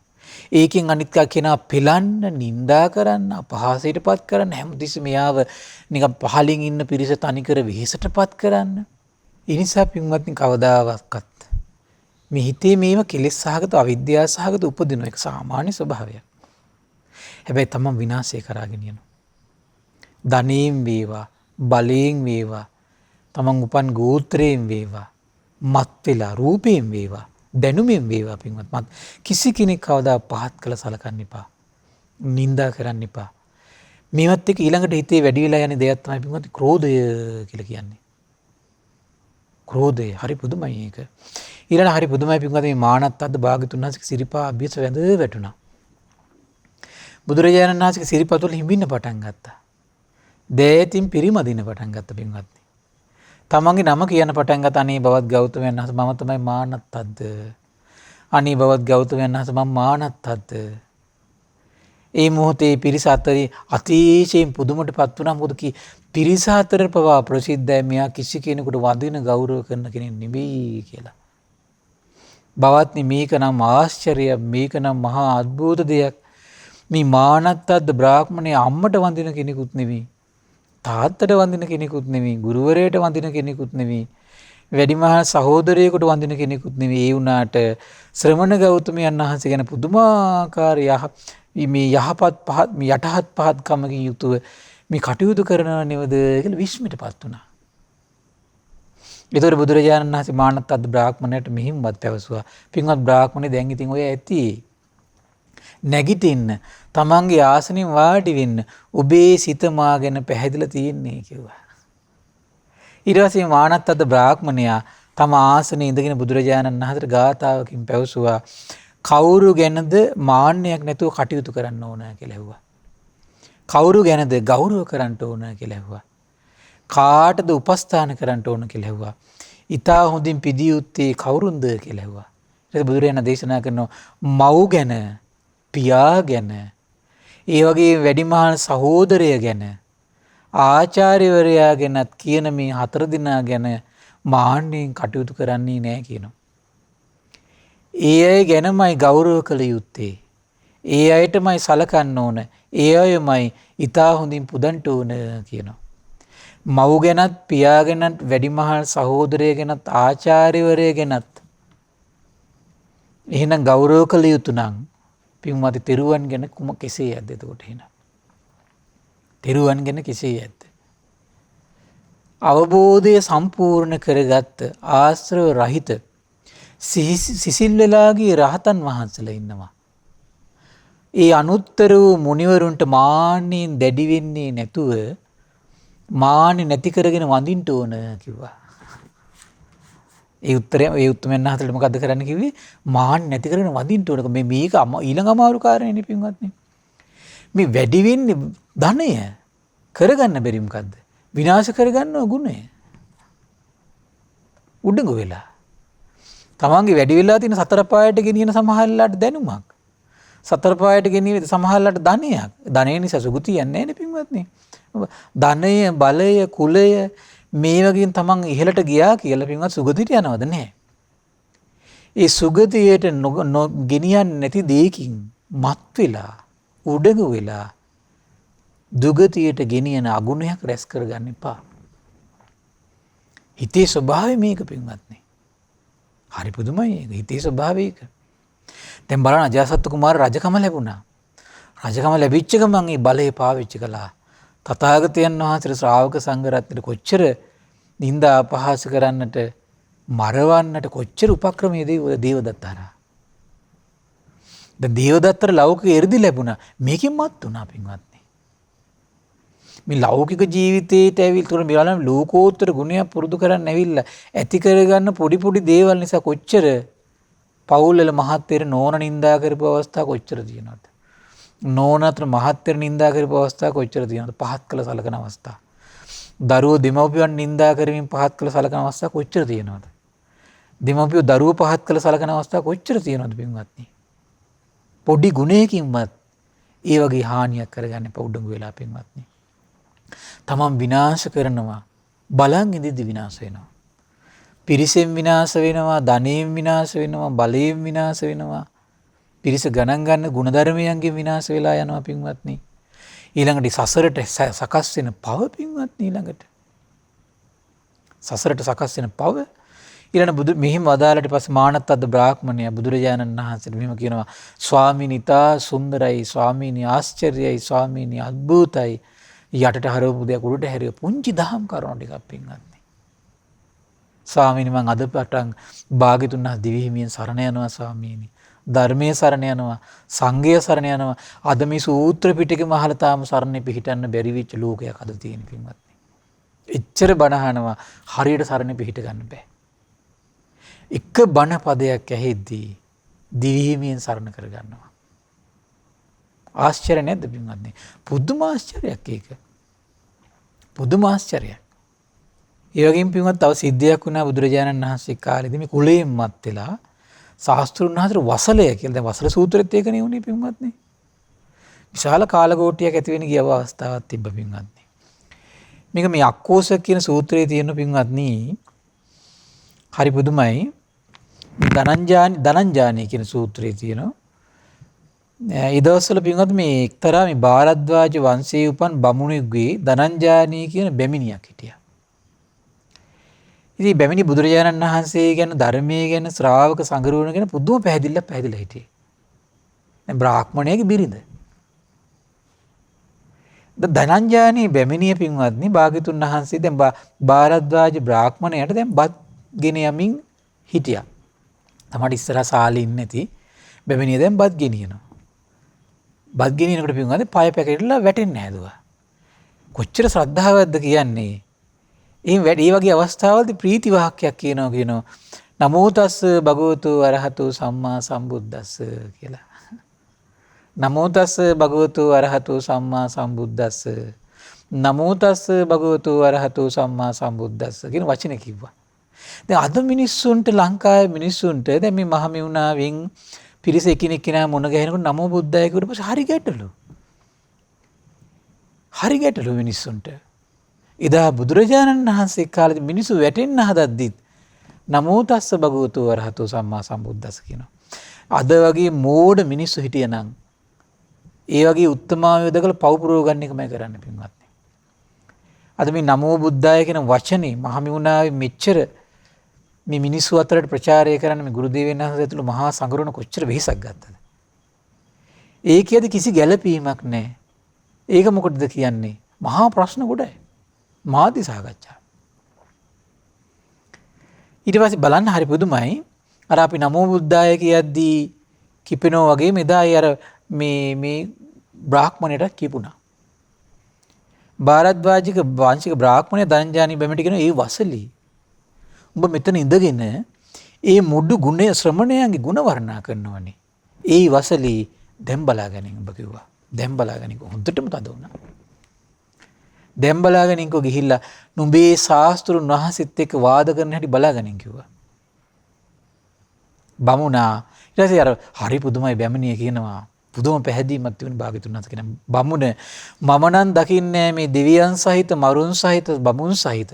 ඒකෙන් අනිත් කෙනා පෙලන්න, නිඳා කරන්න, අපහාසයටපත් කරන්න, හැමතිස්සෙම මෙයාව නිකන් පහලින් ඉන්න පිරිස තනිකර වෙහෙසටපත් කරන්න. ඒ නිසා පින්වත්නි කවදාවත් මේ හිතේ මේව කෙලෙස් සහගත, අවිද්‍යාව සහගත උපදින එක සාමාන්‍ය ස්වභාවයක්. හැබැයි තමන් විනාශය කරාගෙන යනවා. ධනෙන් වේවා, බලයෙන් වේවා, තමන් උපන් ගෝත්‍රයෙන් වේවා, මත් වෙලා රූපයෙන් වේවා, දැනුමෙන් වේවා පින්වත් කිසි කෙනෙක් කවදා පහත් කළ සලකන්න එපා. නිඳා කරන්න එපා. මේවත් එක්ක ඊළඟට හිතේ වැඩි වෙලා යන දෙයක් තමයි පින්වත් ක්‍රෝධය කියලා කියන්නේ. ක්‍රෝධය හරි පුදුමයි ඒක. ඊළඟ හරි පුදුමයි පින්වත් මේ මානත්තද්ද භාග්‍යතුන් වහන්සේගේ සිරිපා අභියස වැඳ වැටුණා. බුදුරජාණන් වහන්සේගේ සිරිපා තුළ හිඹින්න පටන් ගත්තා. දෑතින් පිරිමදින පටන් ගත්තා පින්වත්නි. තමන්ගේ නම කියන පටන් ගත්තා. අනේ බවත් ගෞතමයන් වහන්සේ මම තමයි මානත්තද්ද. අනේ බවත් ගෞතමයන් වහන්සේ මම මානත්තද්ද. ඒ මොහොතේ පිරිස අතරේ අතිශයින් පුදුමටපත් වුණා. මොකද පිරිස අතර පවා ප්‍රසිද්ධයි මෙයා කිසි කෙනෙකුට වඳින ගෞරව කරන කෙනෙක් නෙවෙයි කියලා. බවත්නි මේක නම් ආශ්චර්යයක්. මේක නම් මහා අద్භූත දෙයක්. මේ මානත්තද්ද බ්‍රාහ්මණය අම්මට වඳින කෙනෙකුත් නෙවෙයි. තාත්තට වඳින කෙනෙකුත් නෙවෙයි. ගුරුවරයාට වඳින කෙනෙකුත් නෙවෙයි. වැඩිමහල් සහෝදරයෙකුට වඳින කෙනෙකුත් නෙවෙයි. ඒ වුණාට ශ්‍රමණ ගෞතමයන් වහන්සේ ගැන පුදුමාකාර මේ යහපත් පහත් මේ යටහත් පහත් කමකින් යුතුව මේ කටයුතු කරනවා නේද කියලා විශ්මිතපත් වුණා. ඒතර බුදුරජාණන් වහන්සේ මානත්තද්ද බ්‍රාහ්මණයට මෙහිමවත් පැවසුවා. පින්වත් බ්‍රාහ්මණේ දැන් ඉතින් ඔය ඇති නැගිටින්න තමන්ගේ ආසනෙන් වාඩි වෙන්න ඔබේ සිත මා ගැන පැහැදිලා තියෙන්නේ කිව්වා. ඊට පස්සේ මානත්තද්ද බ්‍රාහ්මණයා තම ආසනේ ඉඳගෙන බුදුරජාණන් වහන්සේට ගාථාවකින් පැවසුවා කවුරු ගැනද මාන්නයක් නැතුව කටයුතු කරන්න ඕන කියලා ඇහුවා. කවුරු ගැනද ගෞරව කරන්න ඕන කියලා ඇහුවා. කාටද උපස්ථාන කරන්න ඕන කියලා ඇහුවා. ඊතා හොඳින් පිදිය යුත්තේ කවුරුන්ද කියලා ඇහුවා. ඊට බුදුරජාණන් දේශනා කරනවා මව් ගැන, පියා ගැන, ඒ වගේ වැඩිමහල් සහෝදරය ගැන, ආචාර්යවරයා ගැනත් කියන මේ 4 දෙනා ගැන මාන්නෙන් කටයුතු කරන්නේ නැහැ කියනවා. ඒ අය ගැනමයි ගෞරව කළ යුත්තේ. ඒ අයටමයි සලකන්න ඕන. ඒ අයමයි ඊතා හොඳින් පුදන්න ඕන කියනවා. මව් ගැනත්, පියා ගැනත්, වැඩිමහල් සහෝදරය ගැනත්, ආචාර්යවරය ගැනත් එහෙනම් ගෞරව කළ යුතු නම් පින්වත්නි තෙරුවන් ගැන කෙසේ යද්ද එතකොට එහෙනම්? තෙරුවන් ගැන කෙසේ යද්ද? අවබෝධය සම්පූර්ණ කරගත්ත ආශ්‍රව රහිත සිසිල් වෙලාගේ රහතන් වහන්සේලා ඉන්නවා. ඒ අනුත්තර වූ මුනිවරුන්ට මාන්නෙන් දැඩි වෙන්නේ නැතුව මාන්නේ නැති කරගෙන වඳින්න ඕන කිව්වා. ඒ උත්තරමයන් අහතට මොකද්ද කරන්න කිව්වේ? මාන්න නැති කරගෙන වඳින්න ඕන. මේක ඊළඟ අමාරු කාරණේනේ පින්වත්නි. මේ වැඩි වෙන්නේ ධනය කරගන්න බැරි මොකද්ද? විනාශ කරගන්නව ගුණය. උඩඟු වෙලා. තමන්ගේ වැඩි වෙලා තියෙන සතර පායට ගෙනියන සමහරලාට දැනුමක්. සතර පායට ගෙනියන සමහරලාට ධනයක්. ධනය නිසා සුගතිය යන්නේ නැහැ නේ පින්වත්නි. ධනය, බලය, කුලය මේ වගේන් තමන් ඉහළට ගියා කියලා පින්වත් සුගතියට යනවද නැහැ. ඒ සුගතියට ගෙනියන්නේ නැති දෙයකින් මත් වෙලා උඩඟු වෙලා දුගතියට ගෙනියන අගුණයක් රැස් කරගන්න එපා. හිතේ ස්වභාවය මේක පින්වත්නි. හරි පුදුමයි ඒක. හිතේ ස්වභාවය ඒක. දැන් බලන්න අජාසත් කුමාර රජකම ලැබුණා. රජකම ලැබිච්ච ගමන් මේ බලය පාවිච්චි කළා. තථාගතයන් වහන්සේ ශ්‍රාවක සංඝ රත්නට කොච්චර නිନ୍ଦා අපහාස කරන්නට, මරවන්නට කොච්චර උපක්‍රමයේ දේවදත්ත හරහා. දැන් දේවදත්තට ලෞකික 이르දි ලැබුණා. මේකෙන් මත් වුණා පින්වත්නි. මේ ලෞකික ජීවිතේට ඇවිල්ලා බලන්න ලෝකෝත්තර ගුණයක් පුරුදු කරන්න ඇවිල්ලා ඇති කරගන්න පොඩි පොඩි දේවල් නිසා කොච්චර පවුල්වල මහත්තයර නෝන නින්දා කරපු අවස්ථා කොච්චර තියෙනවද? නෝනතර මහත්තයර නින්දා කරපු අවස්ථා කොච්චර තියෙනවද? පහත් කළ සලකන අවස්ථා. දරුවෝ දෙමව්පියන් නින්දා කරමින් පහත් කළ සලකන අවස්ථා කොච්චර තියෙනවද? දෙමව්පියෝ දරුවෝ පහත් කළ සලකන අවස්ථා කොච්චර තියෙනවද පින්වත්නි? පොඩි ගුණයකින්වත් ඒ වගේ හානියක් කරගන්න පෞඩඟු වෙලා පින්වත්නි. තමන් විනාශ කරනවා බලන් ඉඳිද්දි විනාශ වෙනවා. පිරිසෙන් විනාශ වෙනවා, ධනෙන් විනාශ වෙනවා, බලයෙන් විනාශ වෙනවා. පිරිස ගණන් ගන්න ගුණධර්මයන්ගෙන් විනාශ වෙලා යනවා පින්වත්නි. ඊළඟට සසරට සකස් වෙන පව පින්වත්නි ඊළඟට. සසරට සකස් වෙන පව ඊළඟ මෙහිම වදාළට පස්සේ මානත්තද්ද බ්‍රාහ්මණයා බුදුරජාණන් වහන්සේට මෙහෙම කියනවා ස්වාමීනි තා සුන්දරයි, ස්වාමීනි ආශ්චර්යයි, ස්වාමීනි අద్භූතයි. යටට හරවපු දෙයක් උඩට හැරිය පුංචි දහම් කරුණු ටිකක් පින්වත්නි. ස්වාමීනි මං අද පටන් භාග්‍යතුන් වහන්සේ දිවි හිමියෙන් සරණ යනවා ස්වාමීනි. ධර්මයේ සරණ යනවා, සංඝයේ සරණ යනවා. අද මේ සූත්‍ර පිටකෙම අහලා තාම සරණේ පිහිටන්න බැරි වෙච්ච ලෝකයක් අද තියෙන පින්වත්නි. එච්චර බණ අහනවා හරියට සරණේ පිහිට ගන්න බෑ. එක බණ පදයක් ඇහෙද්දී දිවි හිමියෙන් සරණ කර ගන්නවා. ආශ්චර්ය නැද්ද පින්වත්නි? පුදුම ආශ්චර්යයක් ඒක. පුදුම ආශ්චර්යයක්. ඒ වගේම පින්වත් තව සිද්ධියක් වුණා බුදුරජාණන් වහන්සේ කාලේදී මේ කුලයෙන් මත් වෙලා ශාස්ත්‍රුන් වහන්සේ වසලය කියලා දැන් වසල සූත්‍රෙත් ඒකනේ උනේ පින්වත්නි. විශාල කාලගෝටියක් ඇති වෙන ගියව අවස්ථාවක් තිබ්බ පින්වත්නි. මේක මේ අක්කෝසක කියන සූත්‍රයේ තියෙන පින්වත්නි හරි පුදුමයි. ධනංජානි කියන සූත්‍රයේ තියෙනවා. ඒ දවස්වල පින්වත් මේ එක්තරා මේ භාරද්වාජ වංශයේ උපන් බමුණෙකුගේ ධනංජානි කියන බැමිණියක් හිටියා. ඉතින් බැමිණි බුදුරජාණන් වහන්සේ ගැන ධර්මයේ ගැන ශ්‍රාවක සංගරුවන ගැන පුදුම පැහැදිලා හිටියේ. දැන් බ්‍රාහ්මණයෙක්ගේ බිරිඳ. ධනංජානි බැමිණිය පින්වත්නි භාග්‍යතුන් වහන්සේ දැන් භාරද්වාජ බ්‍රාහ්මණයට දැන් බත් ගෙන යමින් හිටියා. තමයි ඉස්සරහ සාලේ ඉන්නේ නැති බැමිණිය දැන් බත් ගෙනියනවා. බත් ගෙනියනකොට පින්වත්නි පය පැකටලා වැටෙන්නේ හැදුවා. කොච්චර ශ්‍රද්ධාවක්ද කියන්නේ. ඒ වගේ අවස්ථාවලදී ප්‍රීති වාක්‍යයක් කියනවා නමෝ තස් භගවතු අරහතු සම්මා සම්බුද්දස්ස කියලා. නමෝ තස් භගවතු අරහතු සම්මා සම්බුද්දස්ස. නමෝ තස් භගවතු අරහතු සම්මා සම්බුද්දස්ස කියන වචන කිව්වා. දැන් අද මිනිස්සුන්ට ලංකාවේ මිනිස්සුන්ට දැන් මේ මහමෙවුනාවෙන් පිරිස එකිනෙක කෙනා මුණ ගැහෙනකොට නමෝ බුද්දයි කියනකොට පස්සේ හරි ගැටලු මිනිස්සුන්ට. එදා බුදුරජාණන් වහන්සේ කාලේ මිනිස්සු වැටෙන්න හදද්දිත් නමෝ තස්ස භගවතු වරහතෝ සම්මා සම්බුද්දස්ස කියනවා. අද වගේ මෝඩ මිනිස්සු හිටියනම් ඒ වගේ උත්තමාවයෝ දකලා පව් පුරව ගන්න එකමයි කරන්න පින්වත්නි. අද මේ නමෝ බුද්දාය කියන වචනේ මහමෙවුනාවේ මෙච්චර මේ මිනිස්සු අතරට ප්‍රචාරය කරන්න මේ ගුරුදේවයන් වහන්සේ ඇතුළු මහා සංගරුවන කොච්චර වෙහෙසක් ගත්තද? ඒකේද කිසි ගැළපීමක් නැහැ. ඒක මොකටද කියන්නේ? මහා ප්‍රශ්න ගොඩයි. මාධ්‍ය සාකච්ඡා. ඊට පස්සේ බලන්න හරි පුදුමයි. අර අපි නමෝ බුද්දාය කියද්දී කිපෙනෝ වගේ මෙදායි අර මේ බ්‍රාහ්මණයට කිපුණා. භාරද්වාජික වංශික බ්‍රාහ්මණය ධනංජානි බැමිණට කියන ඒ වසලී. උඹ මෙතන ඉඳගෙන ඒ මුඩු ගුණය ශ්‍රමණයන්ගේ ගුණ වර්ණනා කරනවනේ. ඒ වසලී දැන් බලාගනින් උඹ කිව්වා. දැන් බලාගනින් හොඳටම තද වුණා. දැන් බලාගනින්කෝ ගිහිල්ලා නුඹේ ශාස්ත්‍රුන් වහන්සේත් එක්ක වාද කරන හැටි බලාගනින් කිව්වා. බමුණා ඊට පස්සේ අර හරි පුදුමයි බැමිණිය කියනවා. පුදුම පැහැදීමක් තිබුණ භාග්‍යතුන් වහන්සේ කියන බමුණ මම නම් දකින්නේ මේ දෙවියන් සහිත මරුන් සහිත බමුණු සහිත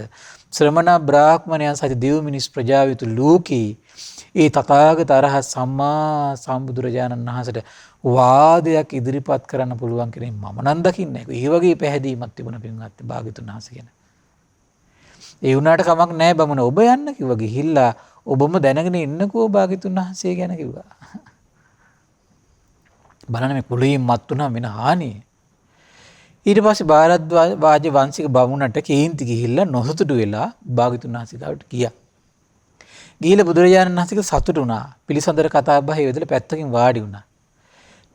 ශ්‍රමණ බ්‍රාහ්මණයන් සහිත දෙව් මිනිස් ප්‍රජාව යුතු ලෝකේ ඒ තථාගත අරහත් සම්මා සම්බුදුරජාණන් වහන්සේට වාදයක් ඉදිරිපත් කරන්න පුළුවන් කෙනෙක් මම නම් දකින්නේ නැහැ. ඒ වගේ පැහැදීමක් තිබුණ පින්වත් භාග්‍යතුන් වහන්සේ කියන. ඒ වුණාට කමක් නැහැ බමුණ ඔබ යන්න කිව්වා. ගිහිල්ලා ඔබම දැනගෙන ඉන්නකෝ භාග්‍යතුන් වහන්සේ ගැන කිව්වා. බලන්න මේ කුලයෙන් මත් වුණා වෙන හානිය. ඊට පස්සේ භාරද්වාජ වංශික බමුණට කේන්ති ගිහිල්ලා නොසතුටු වෙලා භාග්‍යතුන් වහන්සේ ගාවට ගියා. ගිහිල්ලා බුදුරජාණන් වහන්සේට සතුටු වුණා. පිළිසඳර කතා බහේ වෙදලා පැත්තකින් වාඩි වුණා.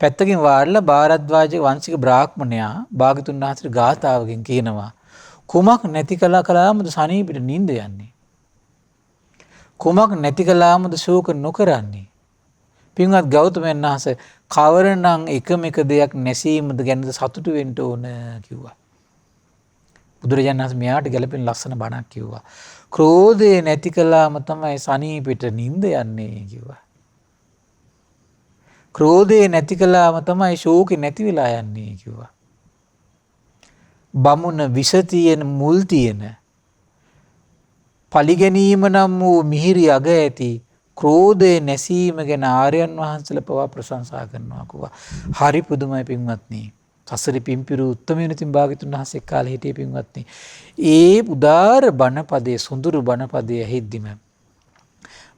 පැත්තකින් වාඩිලා භාරද්වාජ වංශික බ්‍රාහ්මණයා භාග්‍යතුන් වහන්සේට ගාථාවකින් කියනවා කුමක් නැති කලාමද සනීපිට නිින්ද යන්නේ? කුමක් නැති කලාමද ශෝක නොකරන්නේ? පින්වත් ගෞතමයන් වහන්සේ කවරනම් එකම එක දෙයක් නැසීමද ගැනද සතුටු වෙන්න ඕන කිව්වා. බුදුරජාණන් වහන්සේ මෙයාට ගැලපෙන ලස්සන බණක් කිව්වා. ක්‍රෝධය නැති කලාම තමයි සනීපිට නිින්ද යන්නේ කිව්වා. ක්‍රෝධය නැති කලාම තමයි ශෝකේ නැති වෙලා යන්නේ කිව්වා. බමුණ විෂ තියෙන මුල් තියෙන පලිගැනීම නම් වූ මිහිරි අග ඇති ක්‍රෝධය නැසීම ගැන ආර්යයන් වහන්සේලා පවා ප්‍රශංසා කරනවා කිව්වා. හරි පුදුමයි පින්වත්නි. සසරි පිම්පිරු උත්තමයන් ඉතින් භාග්‍යතුන් වහන්සේ කාලේ හිටියේ පින්වත්නි. ඒ උදාර බණපදයේ සුඳුරු බණපදයේ ඇහිද්දිම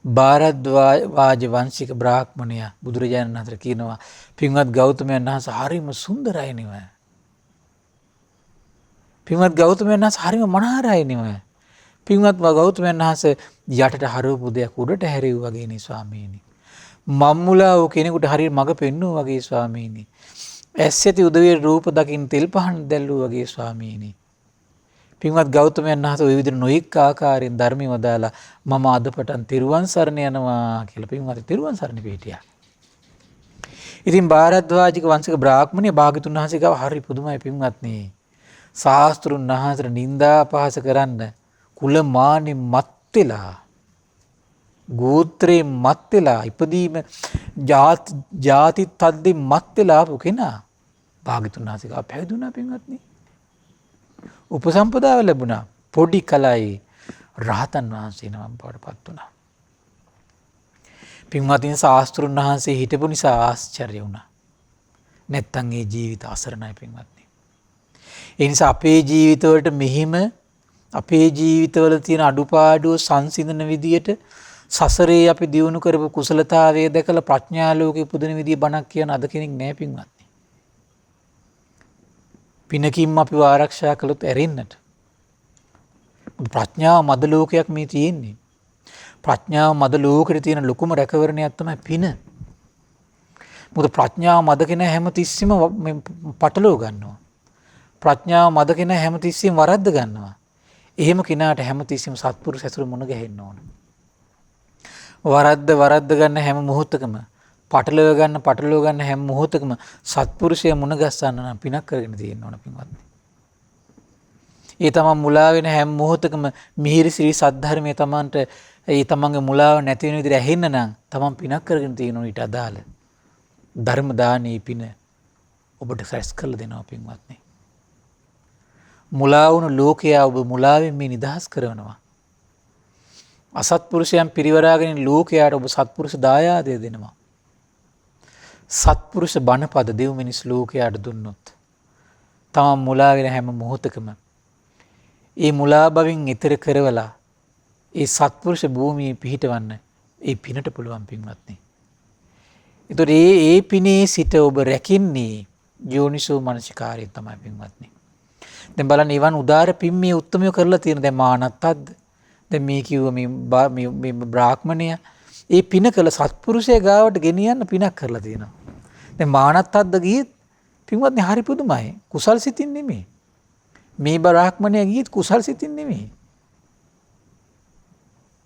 භාරද්වාජ වංශික බ්‍රාහ්මණයා බුදුරජාණන් වහන්සේ කියනවා පින්වත් ගෞතමයන් වහන්සේ හරිම සුන්දරයි නෙව. පින්වත් ගෞතමයන් වහන්සේ හරිම මනහරයි නෙව. පින්වත් ගෞතමයන් වහන්සේ යටට හරවපු දෙයක් උඩට හැරෙව්වා වගේ නේ ස්වාමීනි. මම්මුලා වූ කෙනෙකුට හරියට මඟ පෙන්වුවා වගේ ස්වාමීනි. ඇස් ඇති උදවිය රූප දකින් තෙල් පහන් දැල්ලුවා වගේ ස්වාමීනි. පින්වත් ගෞතමයන් වහන්සේ ওই විදිහට නොඑක ආකාරයෙන් ධර්මය වදාලා මම අදපටන් තිරුවන් සරණ යනවා කියලා පින්වත් තිරුවන් සරණ පිටියා. ඉතින් භාරද්වාජික වංශික බ්‍රාහ්මණය භාග්‍යතුන් වහන්සේ ගාව හරි පුදුමයි පින්වත්නි. ශාස්ත්‍රුන් වහන්සේට නිന്ദා පහස කරන්න කුල මානෙ මත් වෙලා ගෝත්‍රේ මත් වෙලා ඉපදීම ಜಾති තද්දි මත් වෙලා ආපු කෙනා භාග්‍යතුන් වහන්සේ ගාව පැවිදුණා පින්වත්නි. උපසම්පදාව ලැබුණා. පොඩි කලයි රහතන් වහන්සේ නමක් බවට පත් වුණා. පින්වත්නි ශාස්ත්‍රුන් වහන්සේ හිටපු නිසා ආශ්චර්ය වුණා. නැත්තම් ඒ ජීවිත අසරණයි පින්වත්නි. ඒ නිසා අපේ ජීවිතවලට මෙහිම අපේ ජීවිතවල තියෙන අඩුපාඩු සංසිඳන විදියට සසරේ අපි දියුණු කරපු කුසලතාවයේ දැකලා ප්‍රඥා ලෝකේ පුදුන විදිය බණක් කියන අද කෙනෙක් නැහැ පින්වත්නි. පිනකින් අපිව ආරක්ෂා කළොත් ඇරෙන්නට. ප්‍රඥාව මද ලෝකයක් මේ තියෙන්නේ. ප්‍රඥාව මද ලෝකෙට තියෙන ලොකුම රැකවරණයක් තමයි පින. මොකද ප්‍රඥාව මදගෙන හැමතිස්සෙම පටලව ගන්නවා. ප්‍රඥාව මදගෙන හැමතිස්සෙම වරද්ද ගන්නවා. එහෙම කෙනාට හැමතිස්සෙම සත්පුරුෂ ඇසුර මුණ ගැහෙන්න ඕන. වරද්ද ගන්න හැම මොහොතකම පටලව ගන්න හැම මොහොතකම සත්පුරුෂය මුණ ගැස්සන්න නම් පිනක් කරගෙන තියෙන්න ඕන පින්වත්නි. ඒ තමන් මුලා වෙන හැම මොහොතකම මිහිරි ශ්‍රී සද්ධර්මයේ තමන්ට ඒ තමන්ගේ මුලාව නැති වෙන විදිහට ඇහෙන්න නම් තමන් පිනක් කරගෙන තියෙන ඊට අදාළ ධර්ම දානී පින ඔබට සැස් කළ දෙනවා පින්වත්නි. මුලා වුණු ලෝකයා ඔබ මුලාවෙන් මේ නිදහස් කරනවා. අසත්පුරුෂයන් පිරිවරාගෙන ලෝකයාට ඔබ සත්පුරුෂ දායාදය දෙනවා. සත්පුරුෂ බණපද දෙව් මිනිස් ලෝකයාට දුන්නොත් තමන් මුලා වෙන හැම මොහොතකම ඒ මුලා බවින් ඈතර කරවලා ඒ සත්පුරුෂ භූමියේ පිහිටවන්න ඒ පිනට පුළුවන් පින්වත්නි. ඒතොර ඒ පිනේ සිට ඔබ රැකින්නේ යෝනිසෝ මනසිකාරයෙන් තමයි පින්වත්නි. දැන් බලන්න ඊවන් උදාර පින් මේ උත්තරමය කරලා තියෙන දැන් මානත්තද්ද දැන් මේ කිව්ව මේ බ්‍රාහ්මණය ඒ පින කළ සත්පුරුෂය ගාවට ගෙනියන්න පිනක් කරලා තියෙනවා. දැන් මානත්තද්ද ගියෙත් පින්වත්නි හරි පුදුමයි. කුසල් සිතින් නෙමෙයි. මේ බ්‍රාහ්මණය ගියෙත් කුසල් සිතින් නෙමෙයි.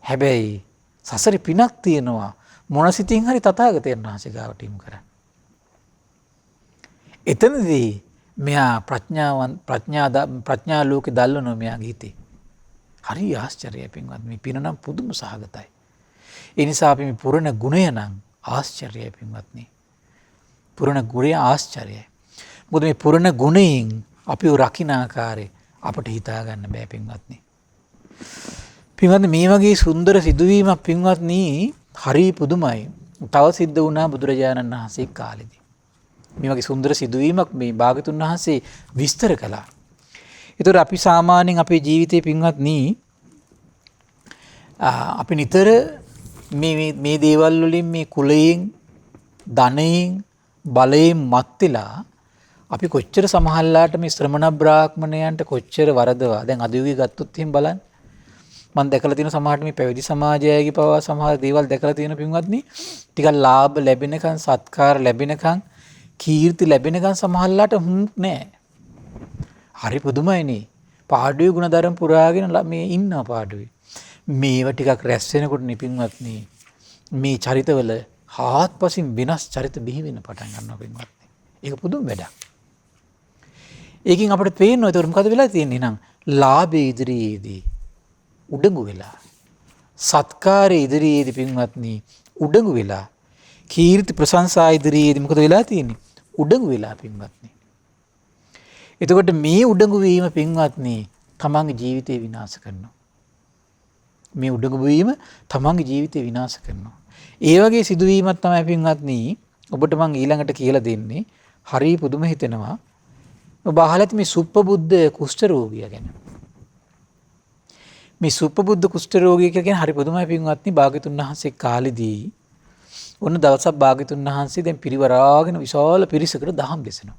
හැබැයි සසරේ පිනක් තියෙනවා. මොන සිතින් හරි තථාගතයන් වහන්සේ ගාවට යොමු කරා. එතනදී මෙයා ප්‍රඥා ලෝකේ දැල්වනවා මෙයාගේ හිතේ. හරි ආශ්චර්යයි පින්වත් මේ පින නම් පුදුම සහගතයි. ඒ නිසා අපි මේ පුරණ ගුණය නම් ආශ්චර්යයි පින්වත්නි. පුරණ ගුණය ආශ්චර්යයි. මොකද මේ පුරණ ගුණයෙන් අපිව රකින්න ආකාරය අපට හිතා ගන්න බෑ පින්වත්නි. පින්වත්නි මේ වගේ සුන්දර සිදුවීමක් පින්වත්නි හරි පුදුමයි. තව සිද්ධ වුණා බුදුරජාණන් වහන්සේ කාලෙදී. මේ වගේ සුන්දර සිදුවීමක් මේ භාගතුන් වහන්සේ විස්තර කළා. ඒතර අපි සාමාන්‍යයෙන් අපේ ජීවිතේ පින්වත්නි අපි නිතර මේ දේවල් වලින් මේ කුලයෙන් ධනයෙන් බලයෙන් මත් වෙලා අපි කොච්චර සමහරලාට මේ ශ්‍රමණ බ්‍රාහ්මණයන්ට කොච්චර වරදවා දැන් අද යුගයේ ගත්තොත් එහෙම බලන්න මම දැකලා තියෙන සමහරට මේ පැවිදි සමාජයගේ පවා සමහර දේවල් දැකලා තියෙන පින්වත්නි ටිකක් ලාභ ලැබෙනකන් සත්කාර ලැබෙනකන් කීර්ති ලැබෙනකන් සමහරලාට නෑ. හරි පුදුමයිනේ. පාඩුවේ ගුණධර්ම පුරාගෙන මේ ඉන්නවා පාඩුවේ. මේවා ටිකක් රැස් වෙනකොට නිපින්වත්නි මේ චරිතවල හාත්පසින් වෙනස් චරිත බිහි වෙන්න පටන් ගන්නවා පින්වත්නි. ඒක පුදුම වැඩක්. ඒකෙන් අපිට පේනවා ඒතකොට මොකද වෙලා තියෙන්නේ නම් ලාභයේ ඉදිරියේදී උඩඟු වෙලා සත්කාරයේ ඉදිරියේදී පින්වත්නි උඩඟු වෙලා කීර්ති ප්‍රශංසා ඉදිරියේදී මොකද වෙලා තියෙන්නේ උඩඟු වෙලා පින්වත්නි. එතකොට මේ උඩඟු වීම පින්වත්නි තමන්ගේ ජීවිතේ විනාශ කරනවා. මේ උඩඟු වීම තමන්ගේ ජීවිතේ විනාශ කරනවා. ඒ වගේ සිදුවීමක් තමයි පින්වත්නි ඔබට මම ඊළඟට කියලා දෙන්නේ. හරි පුදුම හිතෙනවා. ඔබ අහලා ඇති මේ සුප්පබුද්ධ කුෂ්ඨ රෝගියා ගැන. මේ සුප්පබුද්ධ කුෂ්ඨ රෝගියා කියන්නේ හරි පුදුමයි පින්වත්නි. භාග්‍යතුන් වහන්සේ කාලෙදී ඔන්න දවසක් භාග්‍යතුන් වහන්සේ දැන් පිරිවරාගෙන විශාල පිරිසකට දහම් දෙසනවා.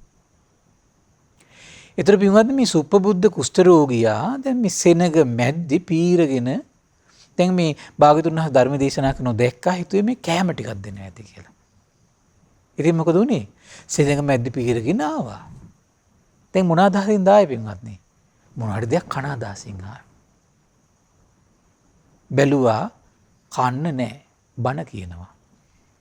ඒතර පින්වත්නි මේ සුප්පබුද්ධ කුෂ්ඨ රෝගියා දැන් මේ සෙනග මැද්දේ පීරගෙන දැන් මේ භාග්‍යතුන් වහන්සේ ධර්ම දේශනා කරන දැක්කා හිතුවේ මේ කෑම ටිකක් දෙන්න ඇති කියලා. ඉතින් මොකද උනේ? සෙනග මැද්දේ පීරගෙන ආවා. දැන් මොන අදහසින් දායි පින්වත්නි? මොන හරි දෙයක් කන අදහසින් ආවා. බැලුවා කන්න නැහැ. බන කියනවා.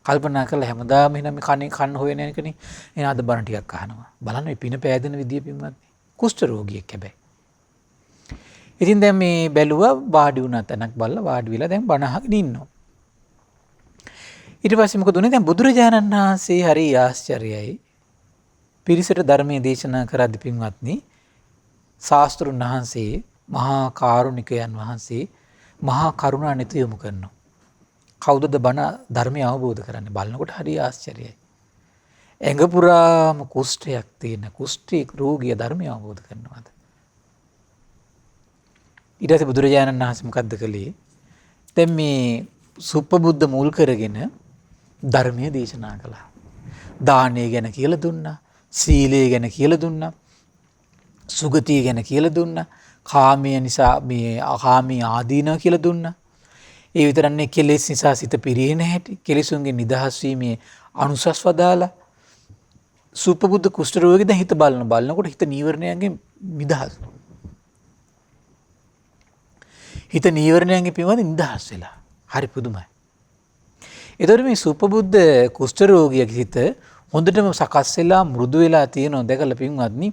කල්පනා කළා හැමදාම එහෙනම් මේ කන්නේ කන්න හොයන එකනේ. එහෙනම් අද බන ටිකක් අහනවා. බලන්න මේ පින පෑදෙන විදිය පින්වත්නි. කුෂ්ඨ රෝගියෙක් හැබැයි. ඉතින් දැන් මේ බැලුවා වාඩි වුණා තැනක් බලලා වාඩි වෙලා දැන් බණ අහගෙන ඉන්නවා. ඊට පස්සේ මොකද උනේ? දැන් බුදුරජාණන් වහන්සේ හරි ආශ්චර්යයි. පිරිසට ධර්මයේ දේශනා කරද්දී පින්වත්නි ශාස්ත්‍රුන් වහන්සේ මහා කාරුණිකයන් වහන්සේ මහා කරුණා නිත යොමු කරනවා. කවුදද බණ ධර්මය අවබෝධ කරන්නේ? බලනකොට හරි ආශ්චර්යයි. ඇඟ පුරාම කුෂ්ඨයක් තියෙන කුෂ්ඨී රෝගිය ධර්මය අවබෝධ කරනවාද? ඊට පස්සේ බුදුරජාණන් වහන්සේ මොකද්ද කළේ? දැන් මේ සුප්පබුද්ධ මුල් කරගෙන ධර්මය දේශනා කළා. දානය ගැන කියලා දුන්නා. සීලය ගැන කියලා දුන්නා. සුගතිය ගැන කියලා දුන්නා. කාමයේ නිසා මේ අකාමී ආදීනව කියලා දුන්නා. ඒ විතරක් නෙවෙයි කෙලෙස් නිසා සිත පිරිහෙන හැටි, කෙලෙසුන්ගේ නිදහස් වීමේ අනුසස් වදාලා සුප්පබුද්ධ කුෂ්ඨ රෝගී දැන් හිත බලනකොට හිත නීවරණයන්ගෙන් නිදහස්. හිත නීවරණයන්ගෙන් පියවද නිදහස් වෙලා. හරි පුදුමයි. ඒතර මේ සුප්පබුද්ධ කුෂ්ඨ රෝගියාගේ හිත හොඳටම සකස් වෙලා මෘදු වෙලා තියෙනවා දැකලා පින්වත්නි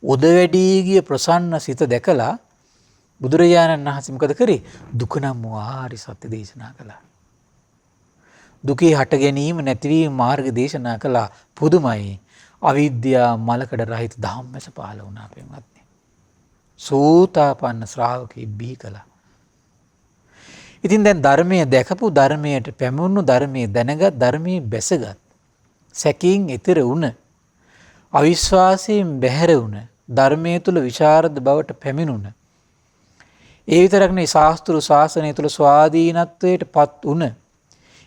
උද වැඩි ගිය ප්‍රසන්න සිත දැකලා බුදුරජාණන් වහන්සේ මොකද කරේ? දුක නම් ආරි සත්‍ය දේශනා කළා. දුකේ හට ගැනීම නැතිවීම මාර්ග දේශනා කළා. පුදුමයි. අවිද්‍යා මලකඩ රහිත ධම්මස පහළ වුණා පින්වත්නි. සෝතාපන්න ශ්‍රාවකෙ බිහි කළා. ඉතින් දැන් ධර්මයේ දැකපු ධර්මයට පැමුණු ධර්මයේ දැනගත් ධර්මයේ බැසගත් සැකයෙන් ඈතර වුණ අවිශ්වාසයෙන් බැහැර වුණ ධර්මයේ තුල විශාරද බවට පැමිණුණ ඒ විතරක් නෙවෙයි ශාස්ත්‍ර ශාසනය තුල ස්වාධීනත්වයට පත් වුණ